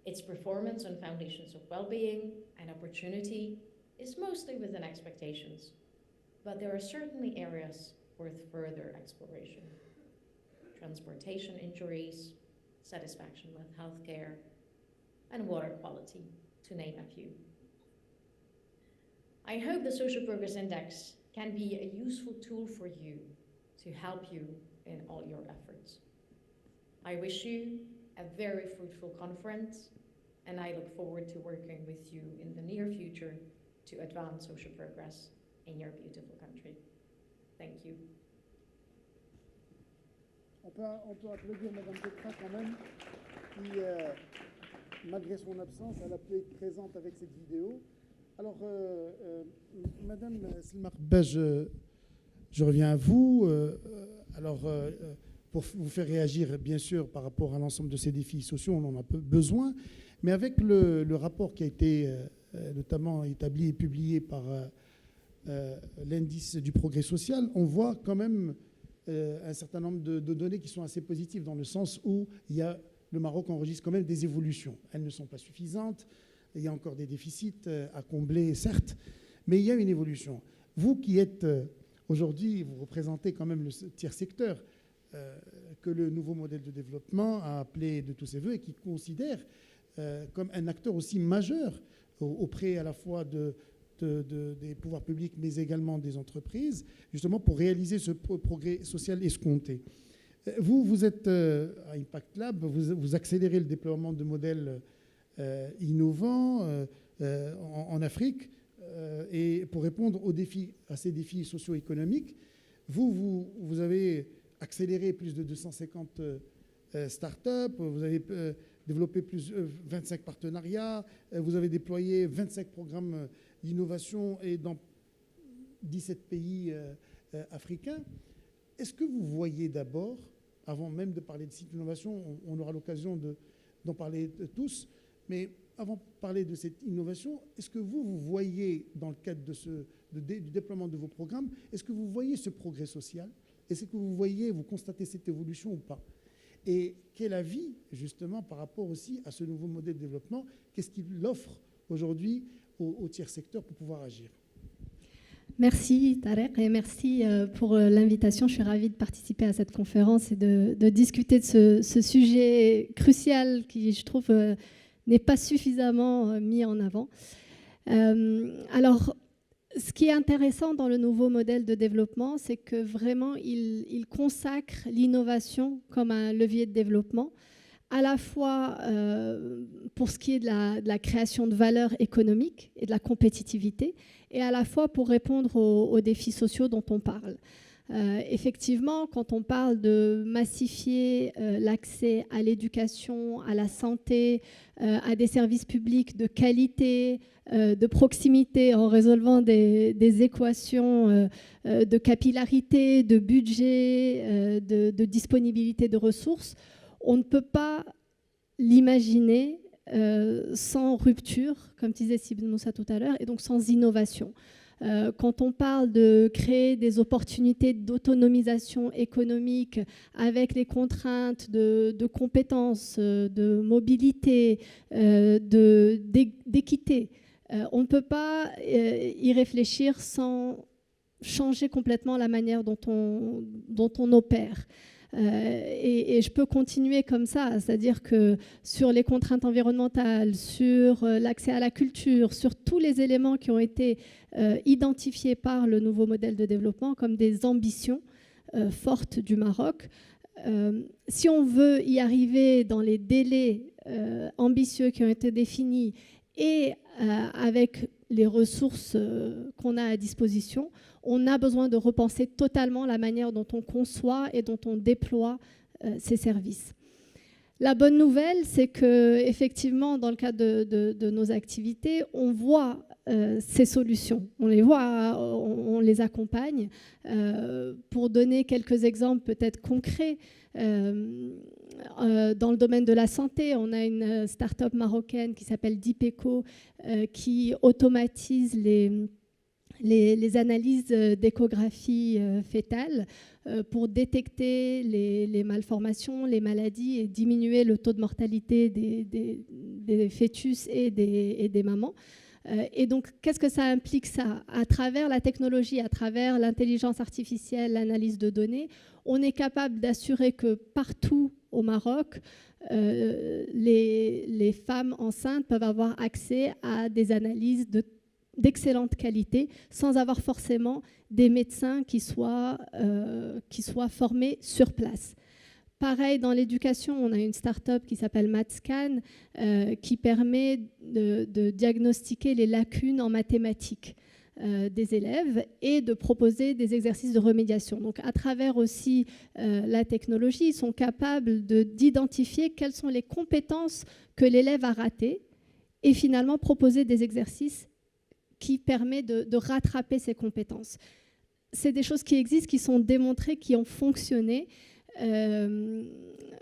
Its performance on foundations of well-being and opportunity is mostly within expectations, but there are certainly areas worth further exploration: transportation injuries, satisfaction with healthcare, and water quality, to name a few. I hope the Social Progress Index can be a useful tool for you to help you in all your efforts. I wish you a very fruitful conference, and I look forward to working with you in the near future to advance social progress in your beautiful country. Thank you. On peut applaudir Madame Petra quand même, qui, malgré son absence, elle a pu être présente avec cette vidéo. Alors, Madame Selmarba, je reviens à vous. Pour vous faire réagir, bien sûr, par rapport à l'ensemble de ces défis sociaux, on en a besoin. Mais avec le rapport qui a été notamment établi et publié par l'indice du progrès social, on voit quand même un certain nombre de données qui sont assez positives, dans le sens où le Maroc enregistre quand même des évolutions. Elles ne sont pas suffisantes, il y a encore des déficits à combler, certes, mais il y a une évolution. Vous qui êtes aujourd'hui, vous représentez quand même le tiers secteur que le nouveau modèle de développement a appelé de tous ses voeux et qui considère comme un acteur aussi majeur auprès à la fois des pouvoirs publics, mais également des entreprises, justement pour réaliser ce progrès social escompté. Vous êtes à Impact Lab, vous accélérez le déploiement de modèles innovants en Afrique, et pour répondre à ces défis socio-économiques, vous avez accéléré plus de 250 startups, vous avez développé 25 partenariats, vous avez déployé 25 programmes d'innovation et dans 17 pays africains. Est-ce que vous voyez d'abord, avant même de parler de site d'innovation, on aura l'occasion d'en parler tous, mais avant de parler de cette innovation, est-ce que vous voyez, dans le cadre du déploiement de vos programmes, est-ce que vous voyez ce progrès social? Est-ce que vous constatez cette évolution ou pas? Et quel avis, justement, par rapport aussi à ce nouveau modèle de développement? Qu'est-ce qu'il offre aujourd'hui au tiers secteur pour pouvoir agir? Merci Tarek et merci pour l'invitation. Je suis ravie de participer à cette conférence et de discuter de ce sujet crucial qui, je trouve, n'est pas suffisamment mis en avant. Alors, ce qui est intéressant dans le nouveau modèle de développement, c'est que vraiment, il consacre l'innovation comme un levier de développement, à la fois pour ce qui est de la création de valeur économique et de la compétitivité, et à la fois pour répondre aux défis sociaux dont on parle. Effectivement, quand on parle de massifier l'accès à l'éducation, à la santé, à des services publics de qualité, de proximité, en résolvant des équations de capillarité, de budget, de disponibilité de ressources, on ne peut pas l'imaginer sans rupture, comme disait Sibn Moussa tout à l'heure, et donc sans innovation. Quand on parle de créer des opportunités d'autonomisation économique avec les contraintes de compétences, de mobilité, d'équité, on ne peut pas y réfléchir sans changer complètement la manière dont on opère. Et je peux continuer comme ça, c'est-à-dire que sur les contraintes environnementales, sur l'accès à la culture, sur tous les éléments qui ont été identifiés par le nouveau modèle de développement comme des ambitions fortes du Maroc. Si on veut y arriver dans les délais ambitieux qui ont été définis et avec les ressources qu'on a à disposition, on a besoin de repenser totalement la manière dont on conçoit et dont on déploie ces services. La bonne nouvelle, c'est qu'effectivement, dans le cadre de nos activités, on voit ces solutions. On les voit, on les accompagne. Pour donner quelques exemples peut-être concrets, dans le domaine de la santé, on a une start-up marocaine qui s'appelle Dipeco qui automatise les analyses d'échographie fétale pour détecter les malformations, les maladies et diminuer le taux de mortalité des fœtus et des mamans. Et donc, qu'est-ce que ça implique ça? À travers la technologie, à travers l'intelligence artificielle, l'analyse de données, on est capable d'assurer que partout au Maroc, les femmes enceintes peuvent avoir accès à des analyses d'excellente qualité sans avoir forcément des médecins qui soient formés sur place. Pareil, dans l'éducation, on a une start-up qui s'appelle MathScan qui permet de diagnostiquer les lacunes en mathématiques des élèves et de proposer des exercices de remédiation. Donc, à travers aussi la technologie, ils sont capables d'identifier quelles sont les compétences que l'élève a ratées et finalement proposer des exercices qui permettent de rattraper ces compétences. C'est des choses qui existent, qui sont démontrées, qui ont fonctionné.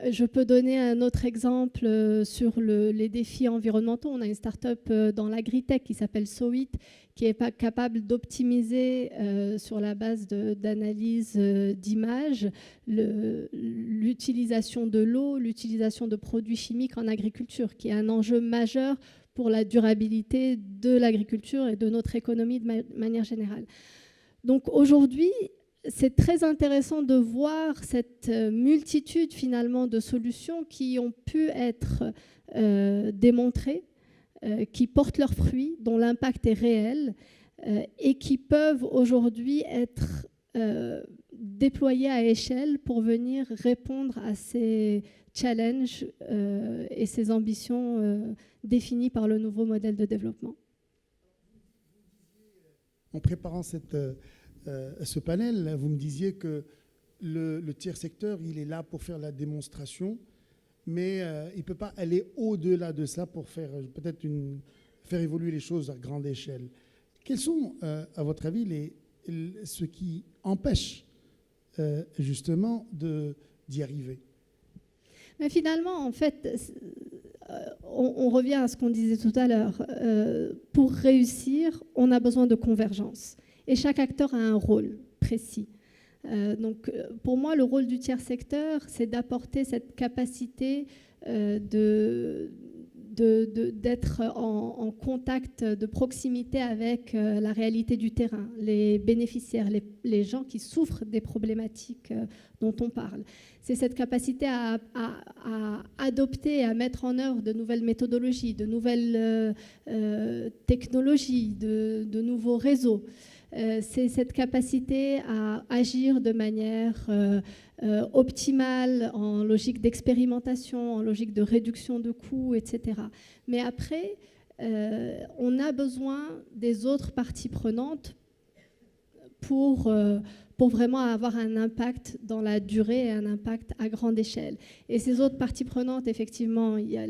Je peux donner un autre exemple sur les défis environnementaux. On a une start-up dans l'agritech qui s'appelle Sowit, qui est pas capable d'optimiser sur la base d'analyse d'images l'utilisation de l'eau, l'utilisation de produits chimiques en agriculture, qui est un enjeu majeur pour la durabilité de l'agriculture et de notre économie de manière générale. Donc aujourd'hui, c'est très intéressant de voir cette multitude finalement de solutions qui ont pu être démontrées, qui portent leurs fruits, dont l'impact est réel et qui peuvent aujourd'hui être déployées à échelle pour venir répondre à ces challenges et ces ambitions définies par le nouveau modèle de développement. En préparant ce panel, vous me disiez que le tiers secteur, il est là pour faire la démonstration, mais il ne peut pas aller au-delà de ça pour faire peut-être faire évoluer les choses à grande échelle. Quels sont, à votre avis, ce qui empêche justement d'y arriver? Mais finalement, en fait, on revient à ce qu'on disait tout à l'heure. Pour réussir, on a besoin de convergence. Et chaque acteur a un rôle précis. Donc, pour moi, le rôle du tiers secteur, c'est d'apporter cette capacité d'être en contact de proximité avec la réalité du terrain, les bénéficiaires, les gens qui souffrent des problématiques dont on parle. C'est cette capacité à adopter et à mettre en œuvre de nouvelles méthodologies, de nouvelles technologies, de nouveaux réseaux. C'est cette capacité à agir de manière optimale, en logique d'expérimentation, en logique de réduction de coûts, etc. Mais après, on a besoin des autres parties prenantes pour vraiment avoir un impact dans la durée et un impact à grande échelle. Et ces autres parties prenantes, effectivement, il y a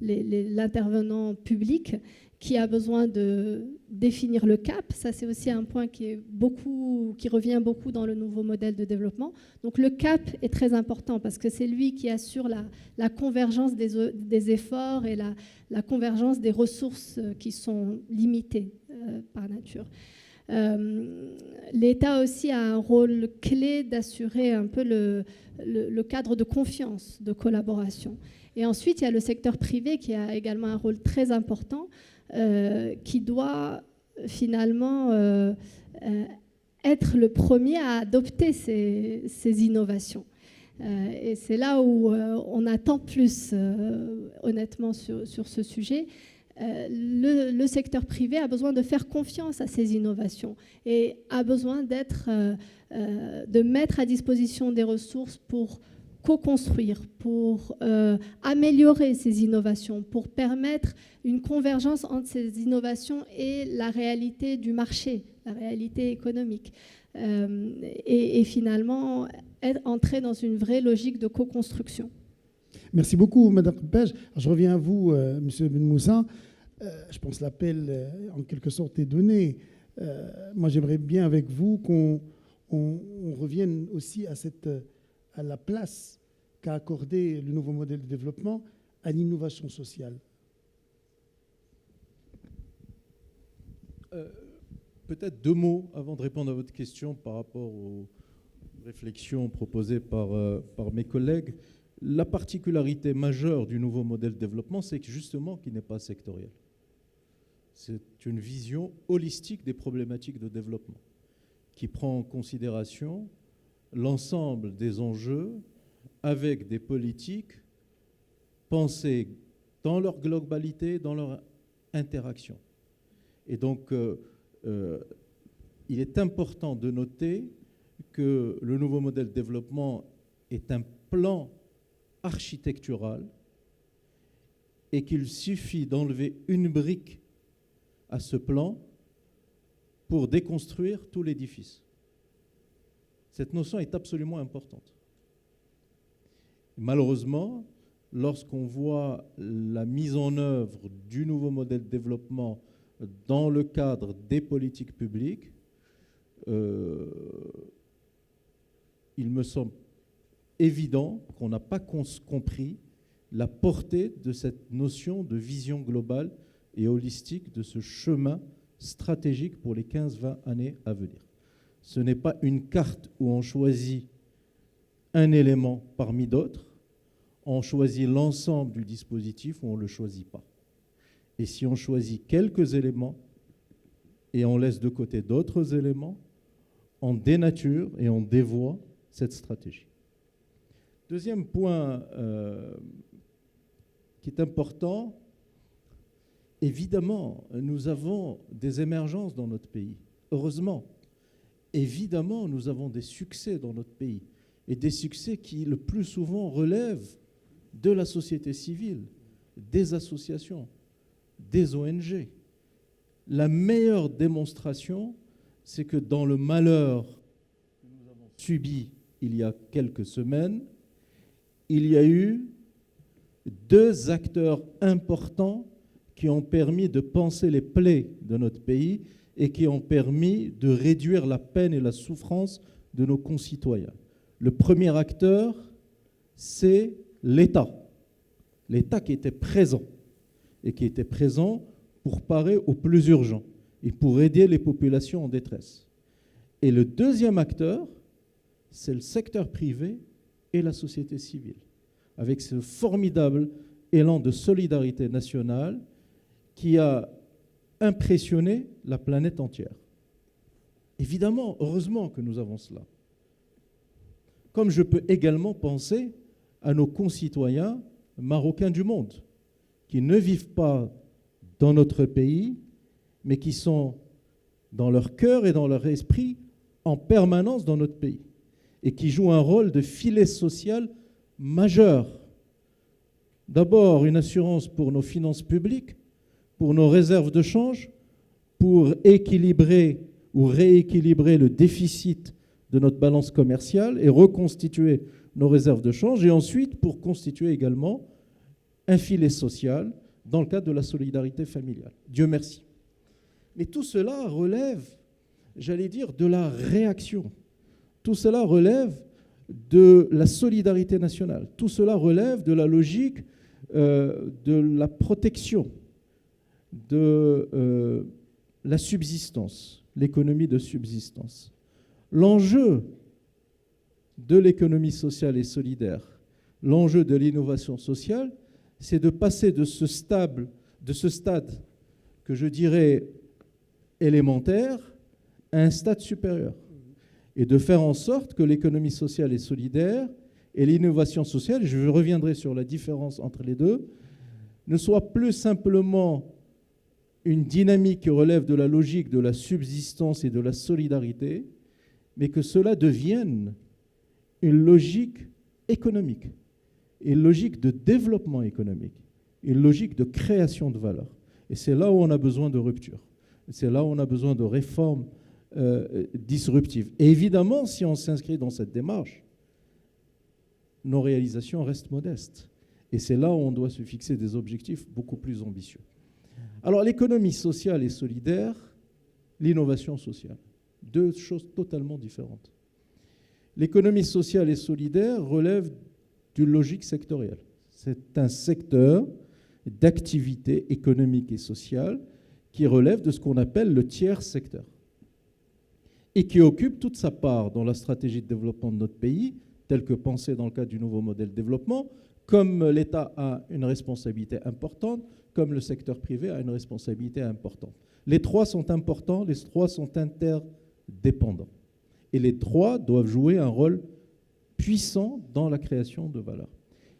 l'intervenant public qui a besoin de définir le cap. Ça, c'est aussi un point qui revient beaucoup dans le nouveau modèle de développement. Donc le cap est très important parce que c'est lui qui assure la convergence des efforts et la convergence des ressources qui sont limitées par nature. L'État aussi a un rôle clé d'assurer un peu le cadre de confiance, de collaboration. Et ensuite, il y a le secteur privé qui a également un rôle très important, qui doit finalement être le premier à adopter ces innovations. Et c'est là où on attend plus, honnêtement, sur ce sujet. Le secteur privé a besoin de faire confiance à ces innovations et a besoin de mettre à disposition des ressources pour co-construire, pour améliorer ces innovations, pour permettre une convergence entre ces innovations et la réalité du marché, la réalité économique. Et finalement, entrer dans une vraie logique de co-construction. Merci beaucoup, Madame Page. Je reviens à vous, Monsieur Ben Moussa. Je pense que l'appel, en quelque sorte, est donné. Moi, j'aimerais bien avec vous qu'on revienne aussi à la place qu'a accordé le nouveau modèle de développement à l'innovation sociale. Peut-être 2 mots avant de répondre à votre question par rapport aux réflexions proposées par mes collègues. La particularité majeure du nouveau modèle de développement, c'est que justement qu'il n'est pas sectoriel. C'est une vision holistique des problématiques de développement qui prend en considération l'ensemble des enjeux avec des politiques pensées dans leur globalité, dans leur interaction. Et donc, il est important de noter que le nouveau modèle de développement est un plan architectural et qu'il suffit d'enlever une brique à ce plan pour déconstruire tout l'édifice. Cette notion est absolument importante. Malheureusement, lorsqu'on voit la mise en œuvre du nouveau modèle de développement dans le cadre des politiques publiques, il me semble évident qu'on n'a pas compris la portée de cette notion de vision globale et holistique de ce chemin stratégique pour les 15-20 années à venir. Ce n'est pas une carte où on choisit un élément parmi d'autres, on choisit l'ensemble du dispositif ou on ne le choisit pas. Et si on choisit quelques éléments et on laisse de côté d'autres éléments, on dénature et on dévoie cette stratégie. Deuxième point qui est important, évidemment, nous avons des émergences dans notre pays, heureusement. Évidemment, nous avons des succès dans notre pays, et des succès qui, le plus souvent, relèvent de la société civile, des associations, des ONG. La meilleure démonstration, c'est que dans le malheur que nous avons subi il y a quelques semaines, il y a eu 2 acteurs importants qui ont permis de panser les plaies de notre pays et qui ont permis de réduire la peine et la souffrance de nos concitoyens. Le premier acteur, c'est l'État. L'État qui était présent, et qui était présent pour parer au plus urgent et pour aider les populations en détresse. Et le deuxième acteur, c'est le secteur privé et la société civile, avec ce formidable élan de solidarité nationale qui a impressionné la planète entière. Évidemment, heureusement que nous avons cela. Comme je peux également penser à nos concitoyens marocains du monde, qui ne vivent pas dans notre pays, mais qui sont dans leur cœur et dans leur esprit en permanence dans notre pays, et qui jouent un rôle de filet social majeur. D'abord, une assurance pour nos finances publiques, pour nos réserves de change, pour équilibrer ou rééquilibrer le déficit de notre balance commerciale et reconstituer nos réserves de change, et ensuite pour constituer également un filet social dans le cadre de la solidarité familiale. Dieu merci. Mais tout cela relève, j'allais dire, de la réaction. Tout cela relève de la solidarité nationale. Tout cela relève de la logique de la protection, de la subsistance, l'économie de subsistance. L'enjeu de l'économie sociale et solidaire, l'enjeu de l'innovation sociale, c'est de passer de ce stade que je dirais élémentaire à un stade supérieur, et de faire en sorte que l'économie sociale et solidaire et l'innovation sociale, je reviendrai sur la différence entre les deux, ne soient plus simplement une dynamique qui relève de la logique de la subsistance et de la solidarité, mais que cela devienne une logique économique, une logique de développement économique, une logique de création de valeur. Et c'est là où on a besoin de rupture. C'est là où on a besoin de réformes disruptives. Et évidemment, si on s'inscrit dans cette démarche, nos réalisations restent modestes. Et c'est là où on doit se fixer des objectifs beaucoup plus ambitieux. Alors, l'économie sociale et solidaire, l'innovation sociale, 2 choses totalement différentes. L'économie sociale et solidaire relève d'une logique sectorielle. C'est un secteur d'activité économique et sociale qui relève de ce qu'on appelle le tiers secteur et qui occupe toute sa part dans la stratégie de développement de notre pays, telle que pensée dans le cadre du nouveau modèle de développement, comme l'État a une responsabilité importante, comme le secteur privé a une responsabilité importante. Les 3 sont importants, les 3 sont interdépendants. Et les 3 doivent jouer un rôle puissant dans la création de valeur.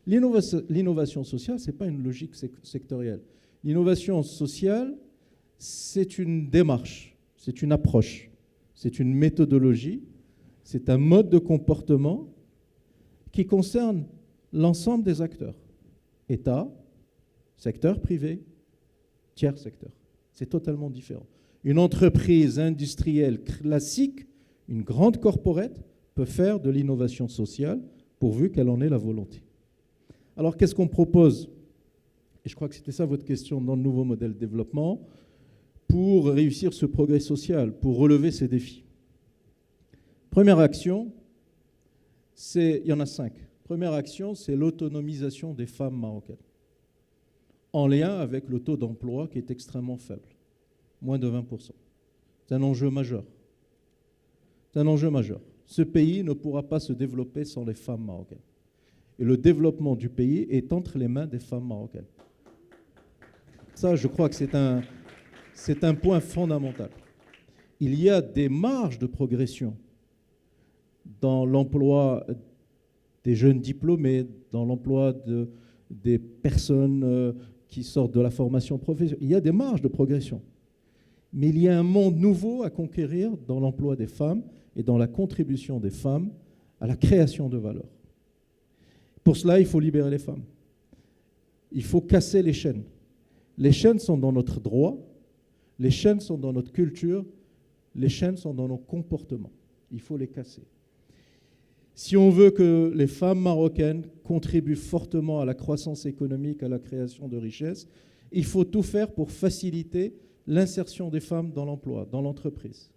L'innovation sociale, ce n'est pas une logique sectorielle. L'innovation sociale, c'est une démarche, c'est une approche, c'est une méthodologie, c'est un mode de comportement qui concerne l'ensemble des acteurs. État, secteur privé, tiers secteur. C'est totalement différent. Une entreprise industrielle classique, une grande corporate, peut faire de l'innovation sociale pourvu qu'elle en ait la volonté. Alors, qu'est-ce qu'on propose? Et je crois que c'était ça votre question dans le nouveau modèle de développement, pour réussir ce progrès social, pour relever ces défis. Première action, il y en a 5. Première action, c'est l'autonomisation des femmes marocaines, en lien avec le taux d'emploi qui est extrêmement faible, moins de 20%. C'est un enjeu majeur. C'est un enjeu majeur. Ce pays ne pourra pas se développer sans les femmes marocaines. Et le développement du pays est entre les mains des femmes marocaines. Ça, je crois que c'est un point fondamental. Il y a des marges de progression dans l'emploi des jeunes diplômés, dans l'emploi des personnes qui sortent de la formation professionnelle. Il y a des marges de progression. Mais il y a un monde nouveau à conquérir dans l'emploi des femmes et dans la contribution des femmes à la création de valeur. Pour cela, il faut libérer les femmes. Il faut casser les chaînes. Les chaînes sont dans notre droit, les chaînes sont dans notre culture, les chaînes sont dans nos comportements. Il faut les casser. Si on veut que les femmes marocaines contribuent fortement à la croissance économique, à la création de richesses, il faut tout faire pour faciliter l'insertion des femmes dans l'emploi, dans l'entreprise.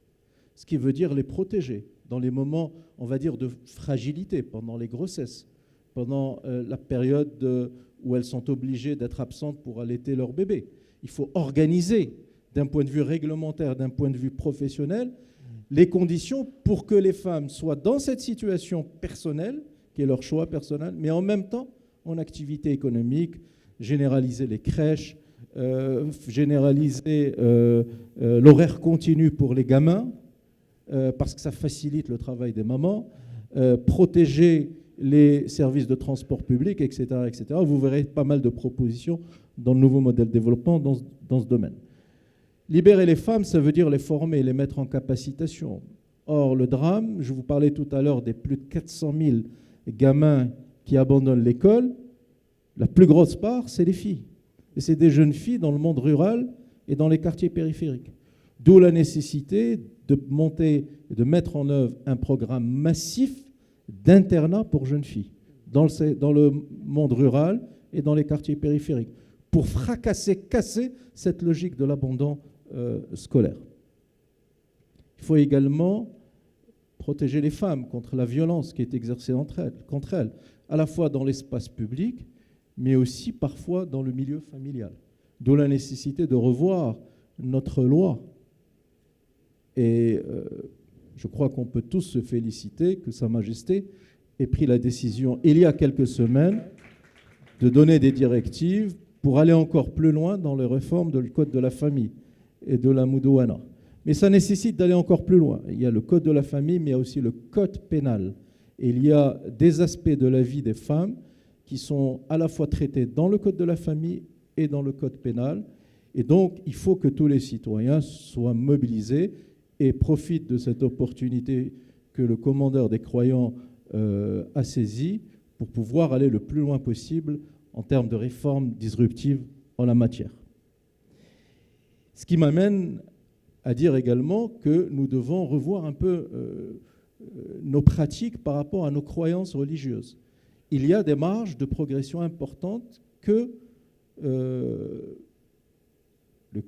Ce qui veut dire les protéger dans les moments, on va dire, de fragilité, pendant les grossesses, pendant la période où elles sont obligées d'être absentes pour allaiter leur bébé. Il faut organiser, d'un point de vue réglementaire, d'un point de vue professionnel, les conditions pour que les femmes soient dans cette situation personnelle, qui est leur choix personnel, mais en même temps en activité économique, généraliser les crèches, généraliser l'horaire continu pour les gamins, parce que ça facilite le travail des mamans, protéger les services de transport public, etc., etc. Vous verrez pas mal de propositions dans le nouveau modèle de développement dans ce domaine. Libérer les femmes, ça veut dire les former, les mettre en capacitation. Or, le drame, je vous parlais tout à l'heure des plus de 400 000 gamins qui abandonnent l'école, la plus grosse part, c'est les filles. Et c'est des jeunes filles dans le monde rural et dans les quartiers périphériques. D'où la nécessité de monter et de mettre en œuvre un programme massif d'internat pour jeunes filles dans le monde rural et dans les quartiers périphériques, pour casser cette logique de l'abandon scolaire. Il faut également protéger les femmes contre la violence qui est exercée contre elles, à la fois dans l'espace public, mais aussi parfois dans le milieu familial. D'où la nécessité de revoir notre loi. Et je crois qu'on peut tous se féliciter que Sa Majesté ait pris la décision, il y a quelques semaines, de donner des directives pour aller encore plus loin dans les réformes du Code de la famille et de la Moudouana. Mais ça nécessite d'aller encore plus loin. Il y a le Code de la famille, mais il y a aussi le Code pénal. Et il y a des aspects de la vie des femmes qui sont à la fois traités dans le Code de la famille et dans le Code pénal. Et donc, il faut que tous les citoyens soient mobilisés et profitent de cette opportunité que le commandeur des croyants a saisie pour pouvoir aller le plus loin possible en termes de réformes disruptives en la matière. Ce qui m'amène à dire également que nous devons revoir un peu nos pratiques par rapport à nos croyances religieuses. Il y a des marges de progression importantes que le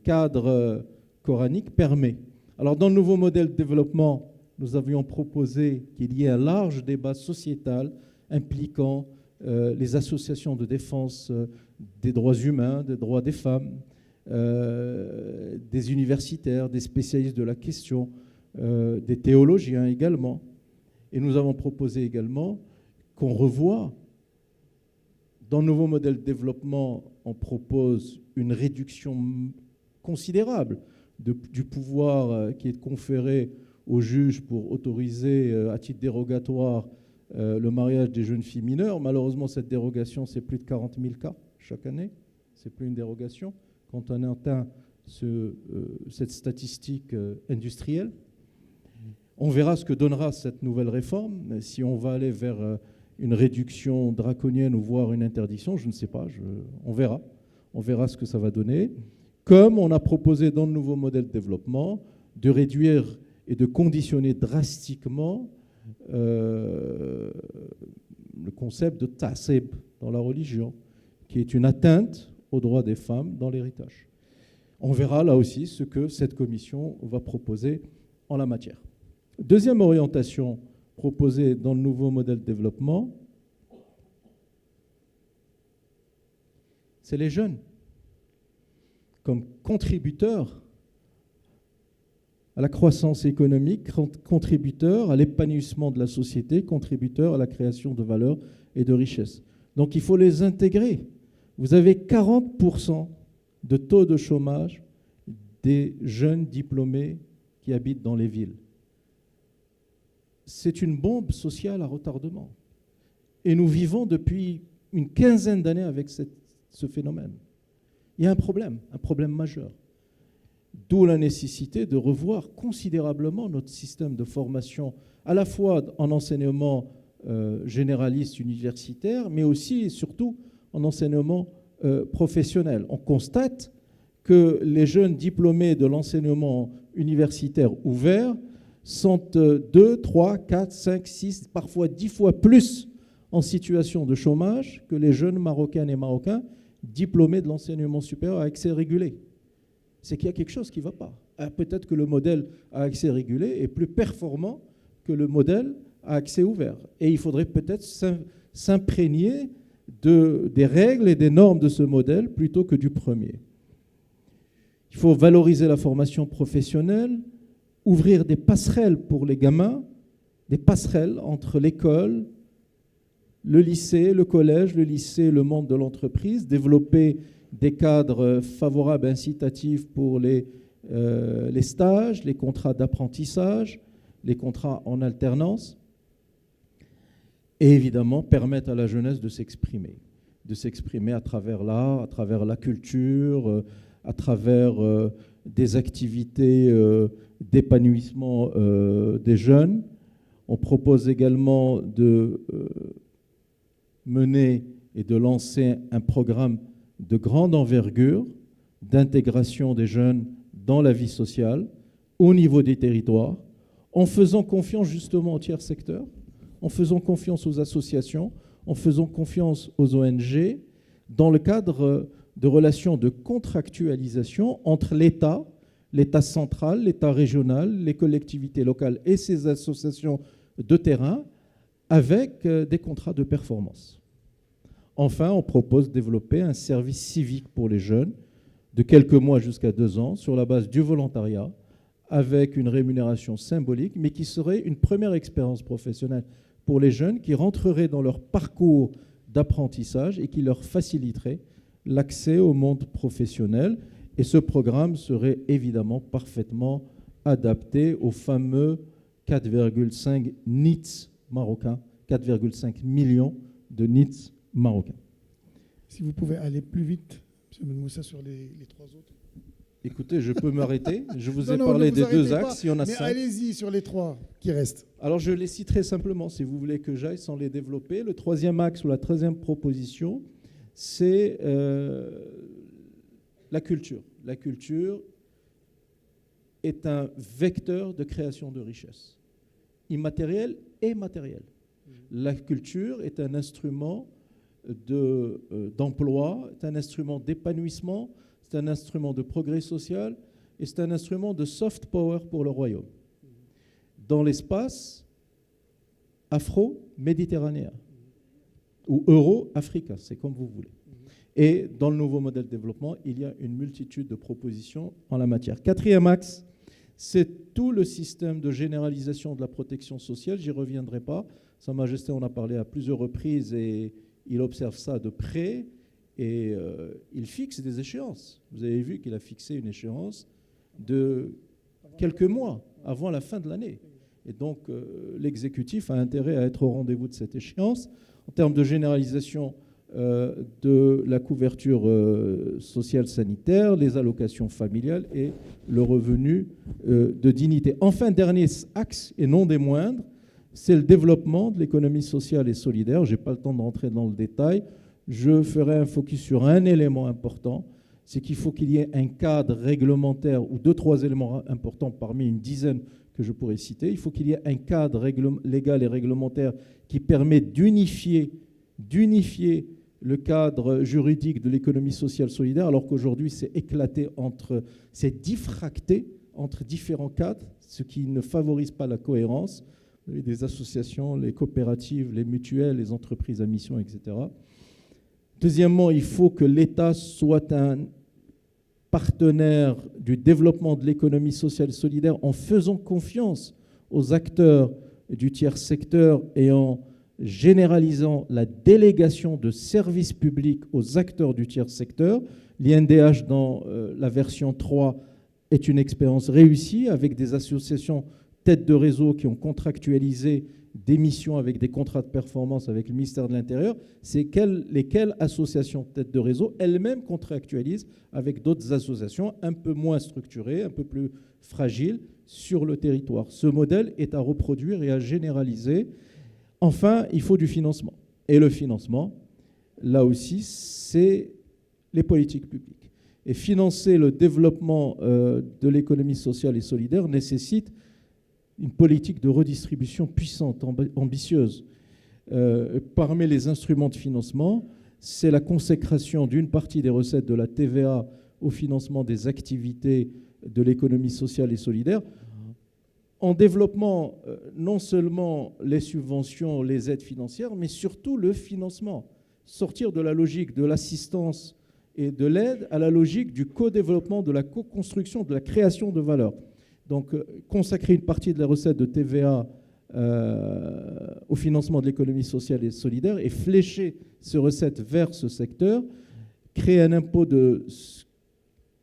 cadre coranique permet. Alors, dans le nouveau modèle de développement, nous avions proposé qu'il y ait un large débat sociétal impliquant les associations de défense des droits humains, des droits des femmes, des universitaires, des spécialistes de la question, des théologiens également. Et nous avons proposé également qu'on revoie, dans le nouveau modèle de développement, on propose une réduction considérable du pouvoir qui est conféré aux juges pour autoriser à titre dérogatoire le mariage des jeunes filles mineures. Malheureusement, cette dérogation, c'est plus de 40 000 cas chaque année. C'est plus une dérogation quand on atteint cette statistique industrielle. On verra ce que donnera cette nouvelle réforme. Si on va aller vers une réduction draconienne ou voire une interdiction, je ne sais pas, on verra. On verra ce que ça va donner. Comme on a proposé dans le nouveau modèle de développement de réduire et de conditionner drastiquement le concept de tasib dans la religion, qui est une atteinte aux droits des femmes dans l'héritage. On verra là aussi ce que cette commission va proposer en la matière. Deuxième orientation proposée dans le nouveau modèle de développement, c'est les jeunes, comme contributeurs à la croissance économique, contributeurs à l'épanouissement de la société, contributeurs à la création de valeur et de richesse. Donc il faut les intégrer. Vous avez 40% de taux de chômage des jeunes diplômés qui habitent dans les villes. C'est une bombe sociale à retardement. Et nous vivons depuis une quinzaine d'années avec ce phénomène. Il y a un problème majeur. D'où la nécessité de revoir considérablement notre système de formation, à la fois en enseignement généraliste universitaire, mais aussi et surtout en enseignement professionnel. On constate que les jeunes diplômés de l'enseignement universitaire ouvert sont 2, 3, 4, 5, 6, parfois 10 fois plus en situation de chômage que les jeunes Marocaines et Marocains diplômés de l'enseignement supérieur à accès régulé. C'est qu'il y a quelque chose qui ne va pas. Peut-être que le modèle à accès régulé est plus performant que le modèle à accès ouvert. Et il faudrait peut-être s'imprégner des règles et des normes de ce modèle plutôt que du premier. Il faut valoriser la formation professionnelle, ouvrir des passerelles pour les gamins, des passerelles entre l'école, le lycée, le collège, le lycée, le monde de l'entreprise, développer des cadres favorables, incitatifs pour les stages, les contrats d'apprentissage, les contrats en alternance, et évidemment permettre à la jeunesse de s'exprimer à travers l'art, à travers la culture, à travers des activités d'épanouissement des jeunes. On propose également de mener et de lancer un programme de grande envergure d'intégration des jeunes dans la vie sociale au niveau des territoires, en faisant confiance justement au tiers secteur, en faisant confiance aux associations, en faisant confiance aux ONG, dans le cadre de relations de contractualisation entre l'État, l'État central, l'État régional, les collectivités locales et ces associations de terrain, avec des contrats de performance. Enfin, on propose de développer un service civique pour les jeunes de quelques mois jusqu'à 2 ans sur la base du volontariat, avec une rémunération symbolique, mais qui serait une première expérience professionnelle pour les jeunes qui rentreraient dans leur parcours d'apprentissage et qui leur faciliterait l'accès au monde professionnel. Et ce programme serait évidemment parfaitement adapté aux fameux 4,5 NEETs marocains, 4,5 millions de NEETs marocains. Si vous pouvez aller plus vite, M. Moussa, sur les 3 autres. Écoutez, je peux m'arrêter. Je vous ai parlé des 2 axes, il y en a 5. Mais allez-y sur les 3 qui restent. Alors, je les citerai simplement, si vous voulez que j'aille sans les développer. Le 3e axe ou la 13e proposition, c'est la culture. La culture est un vecteur de création de richesse, immatérielle et matérielle. La culture est un instrument d'emploi, est un instrument d'épanouissement, c'est un instrument de progrès social et c'est un instrument de soft power pour le royaume. Dans l'espace afro-méditerranéen ou euro-africain, c'est comme vous voulez. Et dans le nouveau modèle de développement, il y a une multitude de propositions en la matière. 4e axe, c'est tout le système de généralisation de la protection sociale. J'y reviendrai pas. Sa Majesté en a parlé à plusieurs reprises et il observe ça de près et il fixe des échéances. Vous avez vu qu'il a fixé une échéance de quelques mois avant la fin de l'année. Et donc, l'exécutif a intérêt à être au rendez-vous de cette échéance. En termes de généralisation de la couverture sociale sanitaire, les allocations familiales et le revenu de dignité. Enfin, dernier axe, et non des moindres, c'est le développement de l'économie sociale et solidaire. Je n'ai pas le temps de rentrer dans le détail. Je ferai un focus sur un élément important, c'est qu'il faut qu'il y ait un cadre réglementaire ou 2-3 éléments importants parmi une dizaine que je pourrais citer. Il faut qu'il y ait un cadre légal et réglementaire qui permet d'unifier le cadre juridique de l'économie sociale solidaire, alors qu'aujourd'hui c'est éclaté c'est diffracté entre différents cadres, ce qui ne favorise pas la cohérence. Des associations, les coopératives, les mutuelles, les entreprises à mission, etc. Deuxièmement, il faut que l'État soit un partenaire du développement de l'économie sociale et solidaire en faisant confiance aux acteurs du tiers secteur et en généralisant la délégation de services publics aux acteurs du tiers secteur. L'INDH, dans la version 3, est une expérience réussie avec des associations têtes de réseau qui ont contractualisé des missions avec des contrats de performance avec le ministère de l'Intérieur. C'est lesquelles associations têtes de réseau elles-mêmes contractualisent avec d'autres associations un peu moins structurées, un peu plus fragiles sur le territoire. Ce modèle est à reproduire et à généraliser. Enfin, il faut du financement. Et le financement, là aussi, c'est les politiques publiques. Et financer le développement de l'économie sociale et solidaire nécessite une politique de redistribution puissante, ambitieuse. Parmi les instruments de financement, c'est la consécration d'une partie des recettes de la TVA au financement des activités de l'économie sociale et solidaire, en développant non seulement les subventions, les aides financières, mais surtout le financement. Sortir de la logique de l'assistance et de l'aide à la logique du co-développement, de la co-construction, de la création de valeur. Donc, consacrer une partie de la recette de TVA au financement de l'économie sociale et solidaire et flécher ces recettes vers ce secteur, créer un impôt de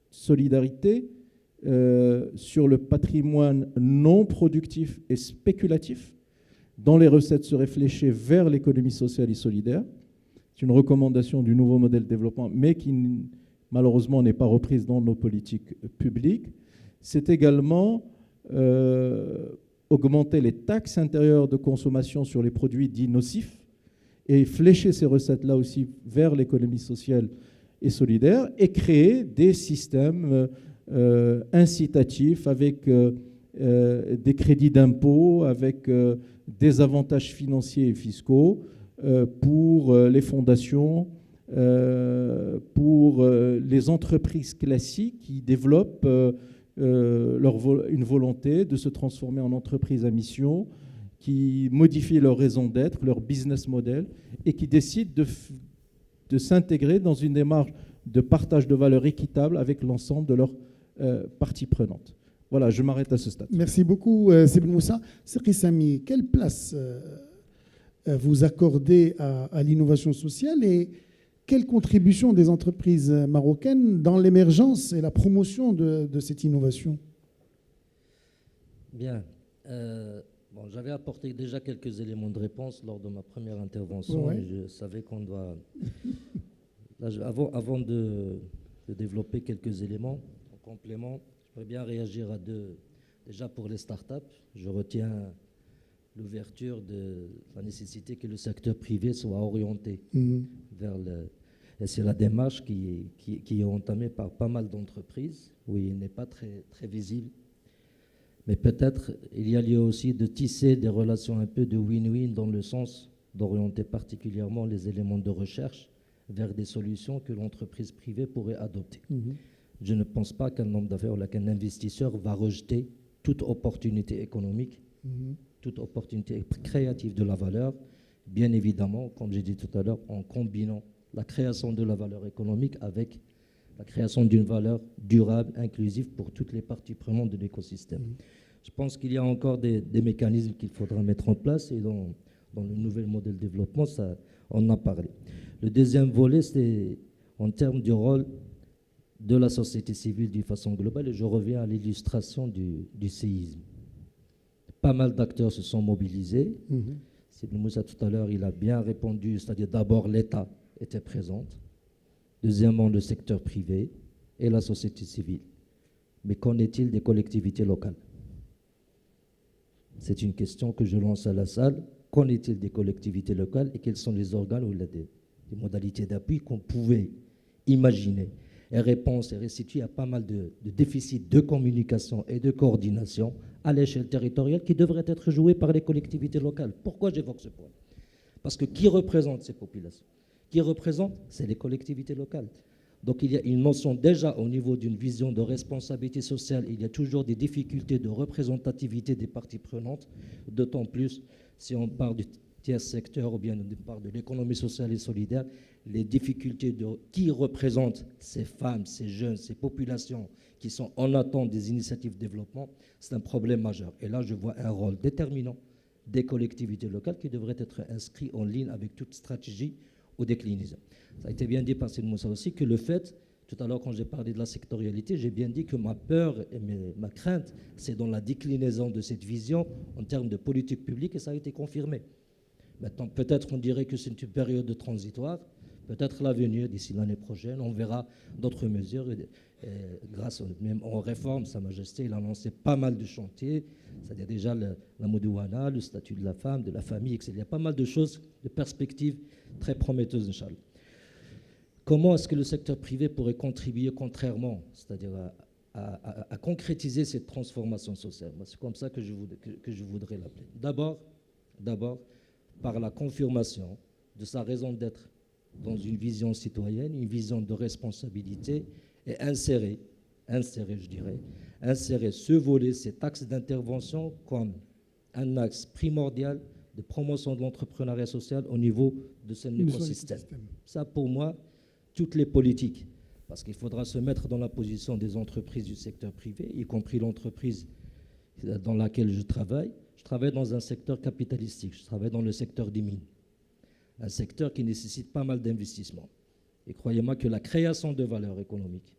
solidarité sur le patrimoine non productif et spéculatif, dont les recettes seraient fléchées vers l'économie sociale et solidaire. C'est une recommandation du nouveau modèle de développement, mais qui malheureusement n'est pas reprise dans nos politiques publiques. C'est également augmenter les taxes intérieures de consommation sur les produits dits nocifs et flécher ces recettes-là aussi vers l'économie sociale et solidaire et créer des systèmes incitatifs avec des crédits d'impôt, avec des avantages financiers et fiscaux pour les fondations, pour les entreprises classiques qui développent une volonté de se transformer en entreprise à mission, qui modifient leur raison d'être, leur business model, et qui décident de s'intégrer dans une démarche de partage de valeur équitable avec l'ensemble de leurs parties prenantes. Voilà, je m'arrête à ce stade. Merci beaucoup, Sibn Moussa. Serki Sami, quelle place vous accordez à l'innovation sociale et quelle contribution des entreprises marocaines dans l'émergence et la promotion de cette innovation? Bien. Bon, j'avais apporté déjà quelques éléments de réponse lors de ma première intervention. Ouais. Et je savais qu'on doit... Là, avant de développer quelques éléments en complément, je voudrais bien réagir à deux. Déjà pour les startups, je retiens l'ouverture de la nécessité que le secteur privé soit orienté vers le... Et c'est la démarche qui est entamée par pas mal d'entreprises, où il n'est pas très, très visible. Mais peut-être il y a lieu aussi de tisser des relations un peu de win-win dans le sens d'orienter particulièrement les éléments de recherche vers des solutions que l'entreprise privée pourrait adopter. Je ne pense pas qu'un homme d'affaires ou qu'un investisseur va rejeter toute opportunité économique, toute opportunité créative de la valeur, bien évidemment, comme j'ai dit tout à l'heure, en combinant la création de la valeur économique avec la création d'une valeur durable, inclusive pour toutes les parties prenantes de l'écosystème. Je pense qu'il y a encore des mécanismes qu'il faudra mettre en place et dans le nouvel modèle de développement, ça, on en a parlé. Le deuxième volet, c'est en termes du rôle de la société civile d'une façon globale, et je reviens à l'illustration du séisme. Pas mal d'acteurs se sont mobilisés. Sibn Moussa, tout à l'heure, il a bien répondu, c'est-à-dire d'abord l'État était présente, deuxièmement le secteur privé et la société civile. Mais qu'en est-il des collectivités locales? C'est une question que je lance à la salle. Qu'en est-il des collectivités locales et quels sont les organes ou des modalités d'appui qu'on pouvait imaginer? Et réponse est restituée à pas mal de déficits de communication et de coordination à l'échelle territoriale qui devraient être joués par les collectivités locales. Pourquoi j'évoque ce point? Parce que qui représente ces populations? Qui représente? C'est les collectivités locales. Donc il y a une notion déjà au niveau d'une vision de responsabilité sociale, il y a toujours des difficultés de représentativité des parties prenantes, d'autant plus si on parle tiers secteur ou bien on parle de l'économie sociale et solidaire, les difficultés de qui représentent ces femmes, ces jeunes, ces populations qui sont en attente des initiatives de développement, c'est un problème majeur. Et là, je vois un rôle déterminant des collectivités locales qui devraient être inscrits en ligne avec toute stratégie ou déclinaison. Ça a été bien dit par Sidi Moussa aussi que le fait, tout à l'heure quand j'ai parlé de la sectorialité, j'ai bien dit que ma peur et ma crainte, c'est dans la déclinaison de cette vision en termes de politique publique et ça a été confirmé. Maintenant, peut-être on dirait que c'est une période de transitoire, peut-être l'avenir, d'ici l'année prochaine, on verra d'autres mesures. Grâce même aux réformes, Sa Majesté, il a lancé pas mal de chantiers, c'est-à-dire déjà la Modouana, le statut de la femme, de la famille, etc. Il y a pas mal de choses, de perspectives très prometteuses, Inch'Allah. Comment est-ce que le secteur privé pourrait contribuer contrairement, c'est-à-dire à concrétiser cette transformation sociale? C'est comme ça que je voudrais l'appeler. D'abord, par la confirmation de sa raison d'être dans une vision citoyenne, une vision de responsabilité, et insérer ce volet, cet axe d'intervention comme un axe primordial de promotion de l'entrepreneuriat social au niveau de son écosystème. Ça, pour moi, toutes les politiques, parce qu'il faudra se mettre dans la position des entreprises du secteur privé, y compris l'entreprise dans laquelle je travaille. Je travaille dans un secteur capitalistique, je travaille dans le secteur des mines, un secteur qui nécessite pas mal d'investissements. Et croyez-moi que la création de valeur économique,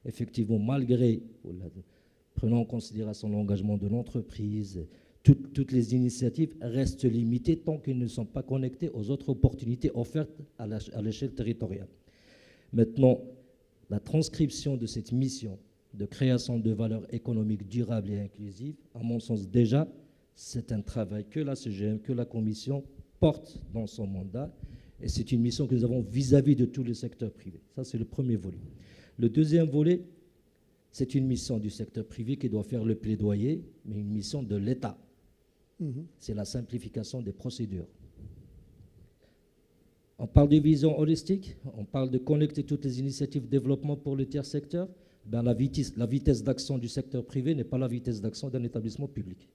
effectivement, malgré, prenant en considération l'engagement de l'entreprise, toutes les initiatives restent limitées tant qu'elles ne sont pas connectées aux autres opportunités offertes à l'échelle territoriale. Maintenant, la transcription de cette mission de création de valeur économique durable et inclusive, à mon sens déjà, c'est un travail que la CGM, que la Commission porte dans son mandat. Et c'est une mission que nous avons vis-à-vis de tous les secteurs privés. Ça, c'est le premier volet. Le deuxième volet, c'est une mission du secteur privé qui doit faire le plaidoyer, mais une mission de l'État. C'est la simplification des procédures. On parle de vision holistique, on parle de connecter toutes les initiatives de développement pour le tiers secteur. Ben, la vitesse d'action du secteur privé n'est pas la vitesse d'action d'un établissement public.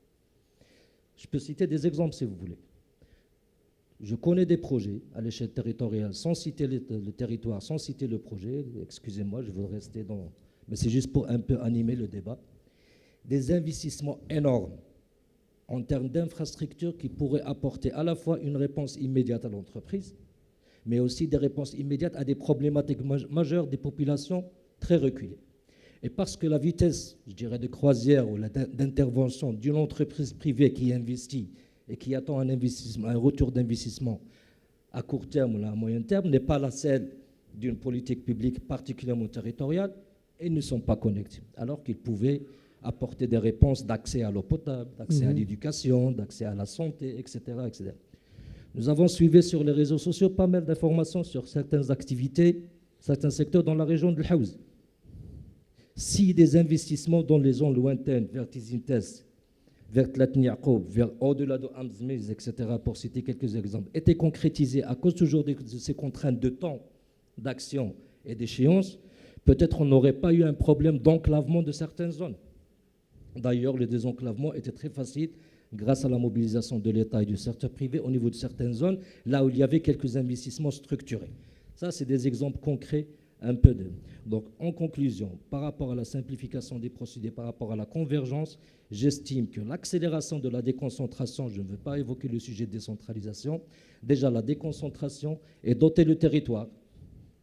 Je peux citer des exemples si vous voulez. Je connais des projets à l'échelle territoriale, sans citer le territoire, sans citer le projet, excusez-moi, je veux rester dans... Mais c'est juste pour un peu animer le débat. Des investissements énormes en termes d'infrastructures qui pourraient apporter à la fois une réponse immédiate à l'entreprise, mais aussi des réponses immédiates à des problématiques majeures des populations très reculées. Et parce que la vitesse, je dirais, de croisière ou d'intervention d'une entreprise privée qui investit et qui attend un retour d'investissement à court terme ou à moyen terme, n'est pas la celle d'une politique publique particulièrement territoriale, et ne sont pas connectés, alors qu'ils pouvaient apporter des réponses d'accès à l'eau potable, d'accès à l'éducation, d'accès à la santé, etc., etc. Nous avons suivi sur les réseaux sociaux pas mal d'informations sur certaines activités, certains secteurs dans la région de l'Haouz. Si des investissements dans les zones lointaines, vers Tizintes, vers Tlatni Yacoub, vers au-delà de Amzmiz, etc., pour citer quelques exemples, étaient concrétisés à cause toujours de ces contraintes de temps, d'action et d'échéance, peut-être on n'aurait pas eu un problème d'enclavement de certaines zones. D'ailleurs, le désenclavement était très facile grâce à la mobilisation de l'État et du secteur privé au niveau de certaines zones, là où il y avait quelques investissements structurés. Ça, c'est des exemples concrets un peu de... Donc, en conclusion, par rapport à la simplification des procédés, par rapport à la convergence, j'estime que l'accélération de la déconcentration, je ne veux pas évoquer le sujet de décentralisation, déjà la déconcentration et doter le territoire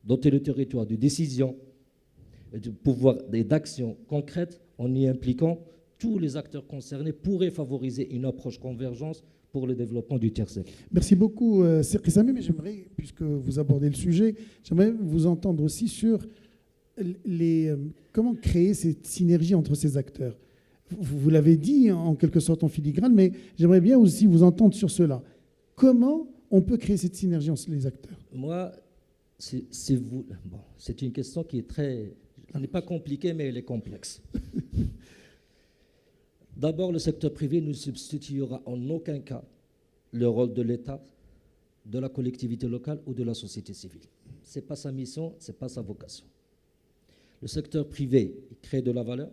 de décisions, de pouvoir et d'actions concrètes en y impliquant tous les acteurs concernés pourrait favoriser une approche convergence pour le développement du tiers secteur. Merci beaucoup, Serki Sami, mais j'aimerais, puisque vous abordez le sujet, j'aimerais vous entendre aussi sur comment créer cette synergie entre ces acteurs. Vous l'avez dit en quelque sorte en filigrane, mais j'aimerais bien aussi vous entendre sur cela. Comment on peut créer cette synergie entre les acteurs? Moi, c'est une question qui est elle n'est pas compliquée, mais elle est complexe. D'abord, le secteur privé ne substituera en aucun cas le rôle de l'État, de la collectivité locale ou de la société civile. Ce n'est pas sa mission, ce n'est pas sa vocation. Le secteur privé crée de la valeur,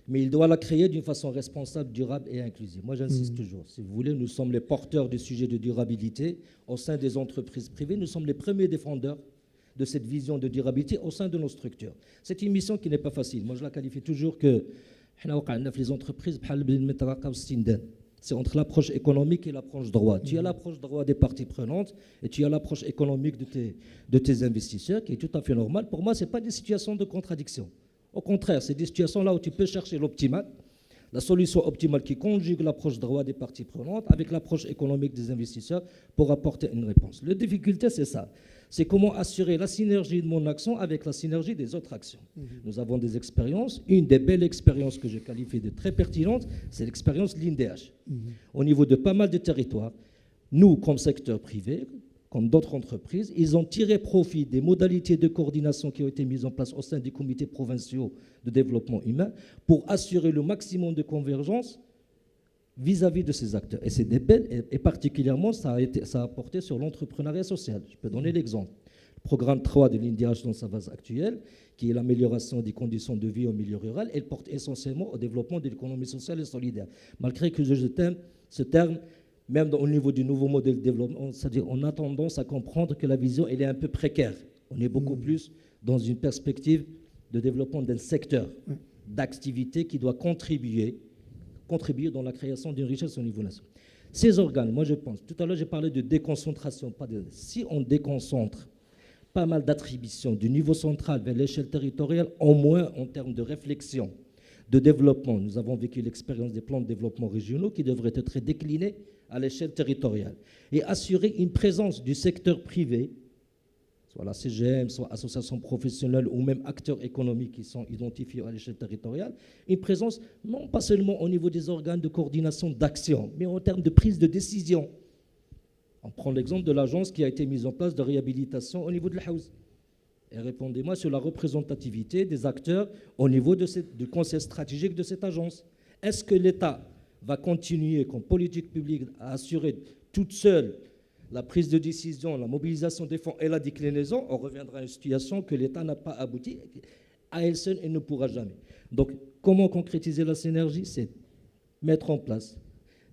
mais il doit la créer d'une façon responsable, durable et inclusive. Moi, j'insiste toujours. Si vous voulez, nous sommes les porteurs du sujet de durabilité au sein des entreprises privées. Nous sommes les premiers défendeurs de cette vision de durabilité au sein de nos structures. C'est une mission qui n'est pas facile. Moi, je la qualifie toujours que les entreprises, c'est entre l'approche économique et l'approche droit. Tu as l'approche droit des parties prenantes et tu as l'approche économique de tes investisseurs, qui est tout à fait normale. Pour moi, ce n'est pas des situations de contradiction. Au contraire, c'est des situations là où tu peux chercher l'optimal, la solution optimale qui conjugue l'approche droit des parties prenantes avec l'approche économique des investisseurs pour apporter une réponse. La difficulté, c'est ça. C'est comment assurer la synergie de mon action avec la synergie des autres actions. Nous avons des expériences. Une des belles expériences que je qualifie de très pertinentes, c'est l'expérience de l'INDH. Au niveau de pas mal de territoires, nous, comme secteur privé, comme d'autres entreprises, ils ont tiré profit des modalités de coordination qui ont été mises en place au sein des comités provinciaux de développement humain pour assurer le maximum de convergence vis-à-vis de ces acteurs. Et c'est des belles, et particulièrement, ça a porté sur l'entrepreneuriat social. Je peux donner l'exemple. Le programme 3 de l'INDH dans sa phase actuelle, qui est l'amélioration des conditions de vie au milieu rural, elle porte essentiellement au développement de l'économie sociale et solidaire. Malgré que ce terme, même au niveau du nouveau modèle de développement, c'est-à-dire on a tendance à comprendre que la vision elle est un peu précaire. On est beaucoup plus dans une perspective de développement d'un secteur d'activité qui doit contribuer dans la création d'une richesse au niveau national. Ces organes, moi je pense, tout à l'heure j'ai parlé de déconcentration. Si on déconcentre pas mal d'attributions du niveau central vers l'échelle territoriale, au moins en termes de réflexion, de développement, nous avons vécu l'expérience des plans de développement régionaux qui devraient être déclinés à l'échelle territoriale et assurer une présence du secteur privé, soit la CGM, soit associations professionnelles ou même acteurs économiques qui sont identifiés à l'échelle territoriale, une présence non pas seulement au niveau des organes de coordination d'action, mais en termes de prise de décision. On prend l'exemple de l'agence qui a été mise en place de réhabilitation au niveau de la House. Et répondez-moi sur la représentativité des acteurs au niveau du conseil stratégique de cette agence. Est-ce que l'État va continuer comme politique publique à assurer toute seule la prise de décision, la mobilisation des fonds et la déclinaison? On reviendra à une situation que l'État n'a pas abouti. À elle seule, elle ne pourra jamais. Donc, comment concrétiser la synergie? C'est mettre en place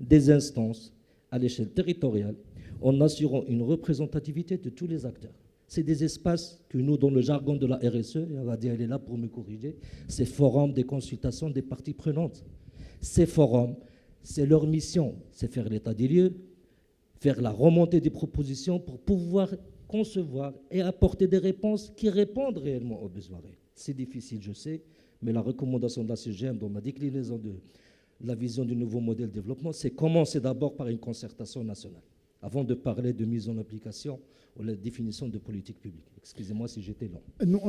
des instances à l'échelle territoriale en assurant une représentativité de tous les acteurs. C'est des espaces que nous, dans le jargon de la RSE, et Radia elle est là pour me corriger, ces forums des consultations des parties prenantes. Ces forums, c'est leur mission, c'est faire l'état des lieux, faire la remontée des propositions pour pouvoir concevoir et apporter des réponses qui répondent réellement aux besoins réels. C'est difficile, je sais, mais la recommandation de la CGM dans ma déclinaison de la vision du nouveau modèle de développement, c'est commencer d'abord par une concertation nationale, avant de parler de mise en application ou la définition de politique publique. Excusez-moi si j'étais long. Non,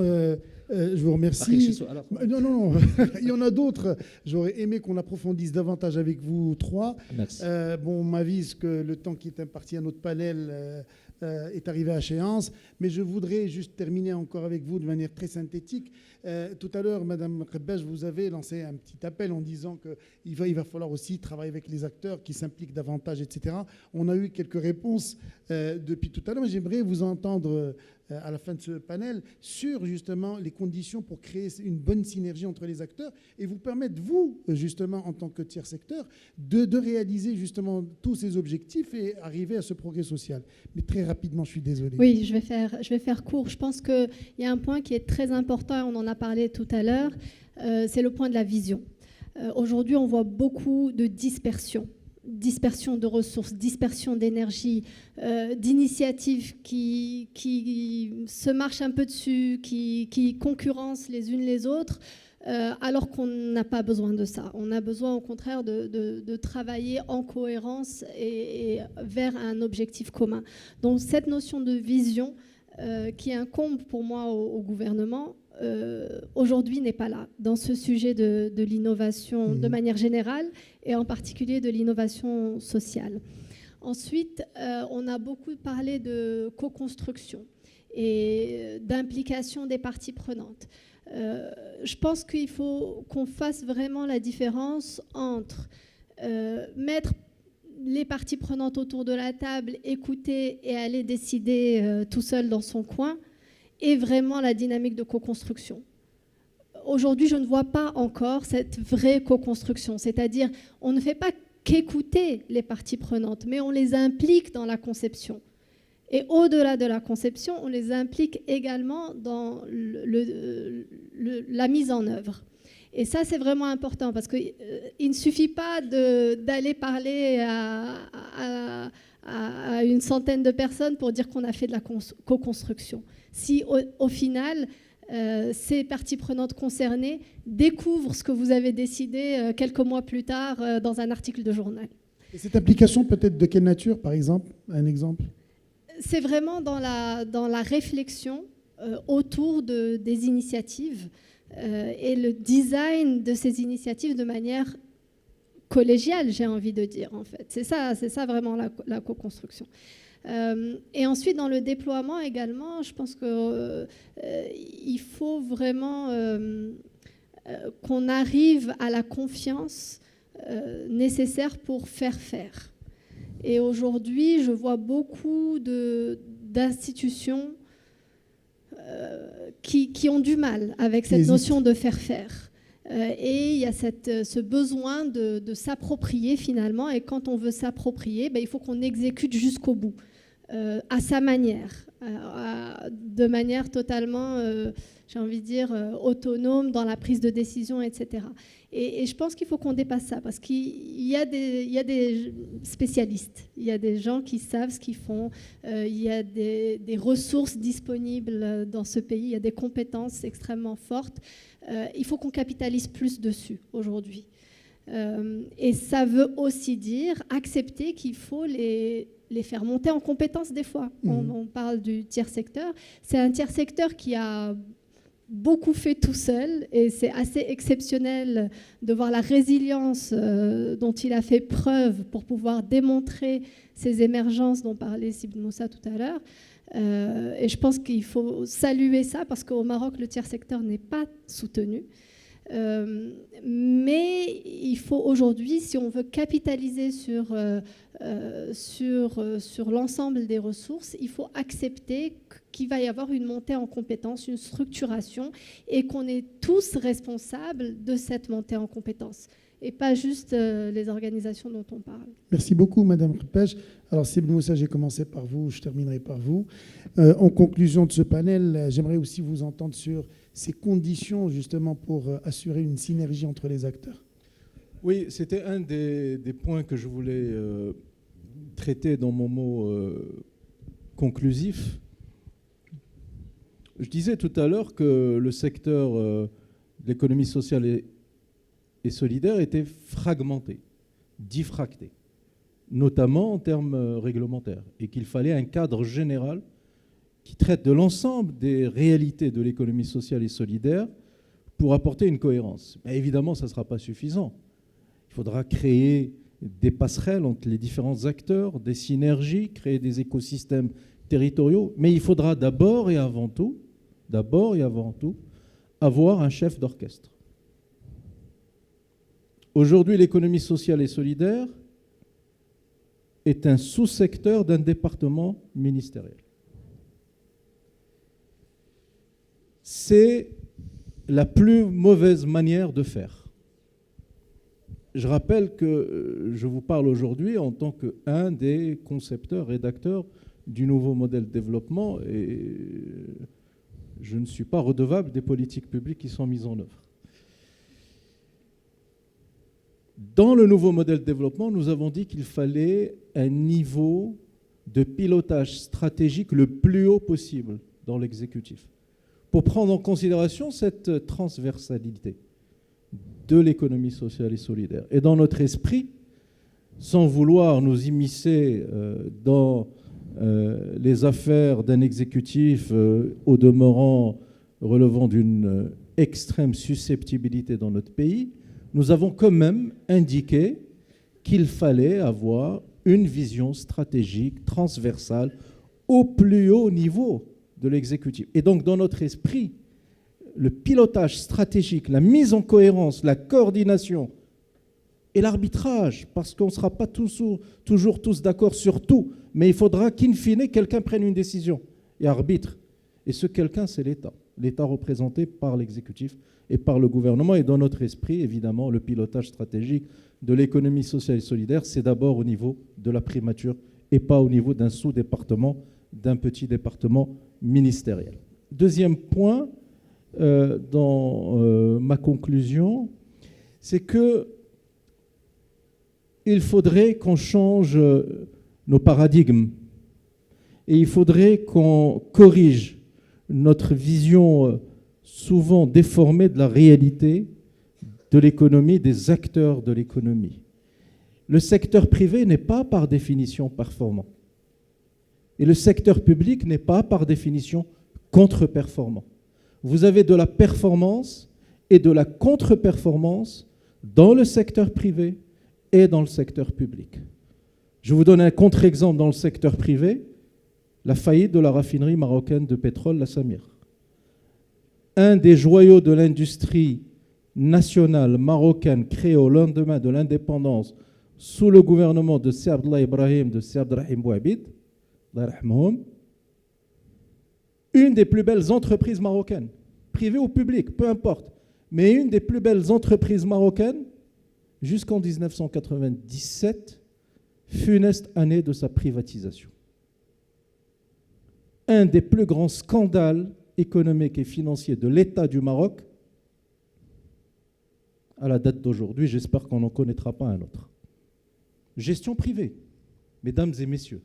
je vous remercie. Non, il y en a d'autres. J'aurais aimé qu'on approfondisse davantage avec vous trois. Merci. On m'avise que le temps qui est imparti à notre panel est arrivé à échéance, mais je voudrais juste terminer encore avec vous de manière très synthétique. Tout à l'heure, Madame Rebej, vous avez lancé un petit appel en disant qu'il va falloir aussi travailler avec les acteurs qui s'impliquent davantage, etc. On a eu quelques réponses depuis tout à l'heure, mais j'aimerais vous entendre à la fin de ce panel sur justement les conditions pour créer une bonne synergie entre les acteurs et vous permettre, vous, justement, en tant que tiers secteur, de réaliser justement tous ces objectifs et arriver à ce progrès social. Mais très rapidement, je suis désolé. Oui, je vais faire court. Je pense qu'il y a un point qui est très important, on en a parlé tout à l'heure, c'est le point de la vision. Aujourd'hui, on voit beaucoup de dispersion de ressources, dispersion d'énergie, d'initiatives qui se marchent un peu dessus, qui concurrencent les unes les autres, alors qu'on n'a pas besoin de ça. On a besoin au contraire de travailler en cohérence et vers un objectif commun. Donc cette notion de vision qui incombe pour moi au gouvernement, aujourd'hui n'est pas là dans ce sujet de l'innovation de manière générale et en particulier de l'innovation sociale. Ensuite, on a beaucoup parlé de co-construction et d'implication des parties prenantes. Je pense qu'il faut qu'on fasse vraiment la différence entre mettre les parties prenantes autour de la table, écouter et aller décider tout seul dans son coin, et vraiment la dynamique de co-construction. aujourd'hui, je ne vois pas encore cette vraie co-construction. C'est-à-dire, on ne fait pas qu'écouter les parties prenantes, mais on les implique dans la conception. Et au-delà de la conception, on les implique également dans la mise en œuvre. Et ça, c'est vraiment important, parce qu'il ne suffit pas d'aller parler à une centaine de personnes pour dire qu'on a fait de la co-construction. Si au final, ces parties prenantes concernées découvrent ce que vous avez décidé quelques mois plus tard dans un article de journal. Et cette application peut être de quelle nature, par exemple? Un exemple? C'est vraiment dans la réflexion autour des initiatives et le design de ces initiatives de manière collégiale, j'ai envie de dire, en fait. C'est ça vraiment la co-construction. Et ensuite, dans le déploiement également, je pense qu'il faut vraiment qu'on arrive à la confiance nécessaire pour faire faire. Et aujourd'hui, je vois beaucoup d'institutions qui ont du mal avec cette notion de faire faire. Et il y a ce besoin de s'approprier finalement. Et quand on veut s'approprier, il faut qu'on exécute jusqu'au bout, à sa manière, de manière totalement, j'ai envie de dire, autonome dans la prise de décision, etc. Et je pense qu'il faut qu'on dépasse ça, parce qu'il y a des spécialistes, il y a des gens qui savent ce qu'ils font, il y a des ressources disponibles dans ce pays, il y a des compétences extrêmement fortes. Il faut qu'on capitalise plus dessus aujourd'hui. Et ça veut aussi dire accepter qu'il faut les faire monter en compétences des fois. On parle du tiers secteur. C'est un tiers secteur qui a beaucoup fait tout seul, et c'est assez exceptionnel de voir la résilience dont il a fait preuve pour pouvoir démontrer ces émergences dont parlait Sibn Moussa tout à l'heure. Et je pense qu'il faut saluer ça, parce qu'au Maroc, le tiers secteur n'est pas soutenu. Mais il faut aujourd'hui, si on veut capitaliser sur l'ensemble des ressources, il faut accepter qu'il va y avoir une montée en compétences, une structuration, et qu'on est tous responsables de cette montée en compétences, et pas juste les organisations dont on parle. Merci beaucoup, Madame Ripej. Alors, Sibn Moussa, j'ai commencé par vous, je terminerai par vous. En conclusion de ce panel, j'aimerais aussi vous entendre sur ces conditions, justement, pour assurer une synergie entre les acteurs. Oui, c'était un des points que je voulais traiter dans mon mot conclusif. Je disais tout à l'heure que le secteur de l'économie sociale et solidaire était fragmenté, diffracté, notamment en termes réglementaires, et qu'il fallait un cadre général qui traite de l'ensemble des réalités de l'économie sociale et solidaire pour apporter une cohérence. Mais évidemment, ça ne sera pas suffisant. Il faudra créer des passerelles entre les différents acteurs, des synergies, créer des écosystèmes territoriaux, mais il faudra d'abord et avant tout, avoir un chef d'orchestre. Aujourd'hui, l'économie sociale et solidaire est un sous-secteur d'un département ministériel. C'est la plus mauvaise manière de faire. Je rappelle que je vous parle aujourd'hui en tant qu'un des concepteurs, rédacteurs du nouveau modèle de développement, et je ne suis pas redevable des politiques publiques qui sont mises en œuvre. Dans le nouveau modèle de développement, nous avons dit qu'il fallait un niveau de pilotage stratégique le plus haut possible dans l'exécutif, pour prendre en considération cette transversalité de l'économie sociale et solidaire. Et dans notre esprit, sans vouloir nous immiscer dans les affaires d'un exécutif au demeurant relevant d'une extrême susceptibilité dans notre pays, nous avons quand même indiqué qu'il fallait avoir une vision stratégique transversale au plus haut niveau de l'exécutif. Et donc, dans notre esprit, le pilotage stratégique, la mise en cohérence, la coordination et l'arbitrage, parce qu'on ne sera pas toujours tous d'accord sur tout, mais il faudra qu'in fine, quelqu'un prenne une décision et arbitre. Et ce quelqu'un, c'est l'État. l'État représenté par l'exécutif et par le gouvernement. Et dans notre esprit, évidemment, le pilotage stratégique de l'économie sociale et solidaire, c'est d'abord au niveau de la primature et pas au niveau d'un sous-département, d'un petit département ministériel. Deuxième point dans ma conclusion, c'est que il faudrait qu'on change nos paradigmes et il faudrait qu'on corrige notre vision souvent déformée de la réalité de l'économie, des acteurs de l'économie. Le secteur privé n'est pas par définition performant et le secteur public n'est pas par définition contre-performant. Vous avez de la performance et de la contre-performance dans le secteur privé et dans le secteur public. Je vous donne un contre-exemple dans le secteur privé, la faillite de la raffinerie marocaine de pétrole, la Samir. Un des joyaux de l'industrie nationale marocaine créé au lendemain de l'indépendance sous le gouvernement de Sir Abdallah Ibrahim, de Sir Abdelrahim Bouhabid, une des plus belles entreprises marocaines, privée ou publique, peu importe, mais une des plus belles entreprises marocaines, jusqu'en 1997, funeste année de sa privatisation. Un des plus grands scandales économiques et financiers de l'État du Maroc, à la date d'aujourd'hui, j'espère qu'on n'en connaîtra pas un autre. Gestion privée, mesdames et messieurs.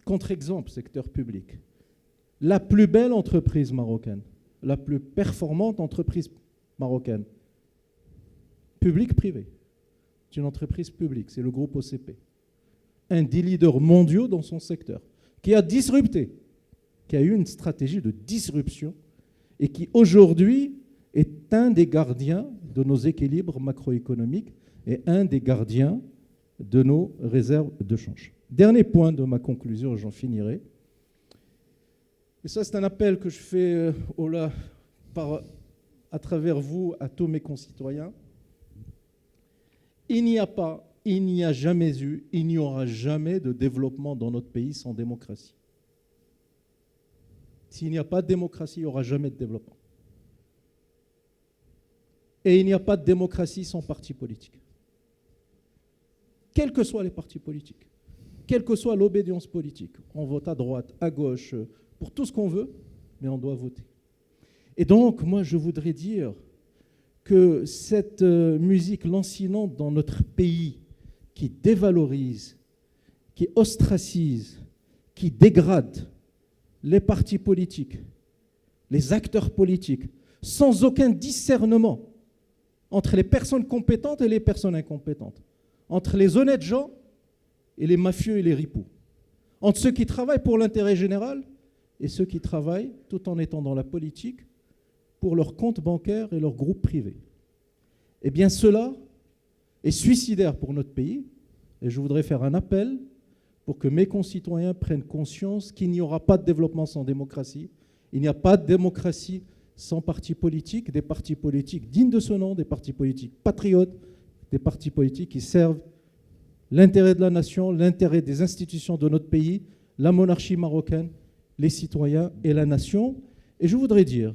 Contre-exemple, secteur public. La plus belle entreprise marocaine, la plus performante entreprise marocaine, public-privé. C'est une entreprise publique, c'est le groupe OCP. Un des leaders mondiaux dans son secteur, qui a disrupté, qui a eu une stratégie de disruption et qui aujourd'hui est un des gardiens de nos équilibres macroéconomiques et un des gardiens de nos réserves de change. Dernier point de ma conclusion, j'en finirai. Et ça, c'est un appel que je fais à travers vous à tous mes concitoyens. Il n'y a jamais eu, il n'y aura jamais de développement dans notre pays sans démocratie. S'il n'y a pas de démocratie, il n'y aura jamais de développement. Et il n'y a pas de démocratie sans parti politique. Quels que soient les partis politiques, quelle que soit l'obédience politique, on vote à droite, à gauche, pour tout ce qu'on veut, mais on doit voter. Et donc, moi, je voudrais dire que cette musique lancinante dans notre pays, qui dévalorise, qui ostracise, qui dégrade les partis politiques, les acteurs politiques, sans aucun discernement entre les personnes compétentes et les personnes incompétentes, entre les honnêtes gens et les mafieux et les ripoux, entre ceux qui travaillent pour l'intérêt général et ceux qui travaillent, tout en étant dans la politique, pour leur compte bancaire et leur groupe privé. Eh bien, cela est suicidaire pour notre pays, et je voudrais faire un appel pour que mes concitoyens prennent conscience qu'il n'y aura pas de développement sans démocratie, il n'y a pas de démocratie sans partis politiques, des partis politiques dignes de ce nom, des partis politiques patriotes, des partis politiques qui servent l'intérêt de la nation, l'intérêt des institutions de notre pays, la monarchie marocaine, les citoyens et la nation. Et je voudrais dire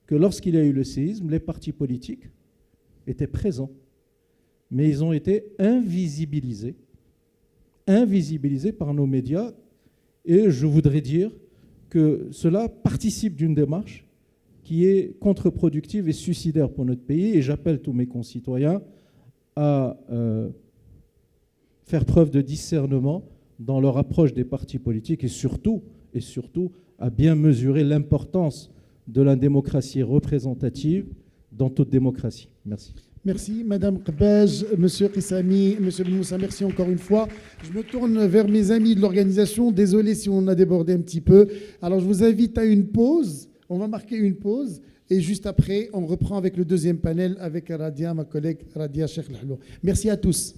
que lorsqu'il y a eu le séisme, les partis politiques étaient présents, mais ils ont été invisibilisés par nos médias. Et je voudrais dire que cela participe d'une démarche qui est contre-productive et suicidaire pour notre pays. Et j'appelle tous mes concitoyens à faire preuve de discernement dans leur approche des partis politiques et surtout à bien mesurer l'importance de la démocratie représentative dans toute démocratie. Merci. Merci, Madame Qbaj, Monsieur Qissami, Monsieur Moussa, merci encore une fois. Je me tourne vers mes amis de l'organisation. Désolé si on a débordé un petit peu. Alors, je vous invite à une pause. On va marquer une pause. Et juste après, on reprend avec le deuxième panel avec Radia, ma collègue Radia Cheikh Lahlo. Merci à tous.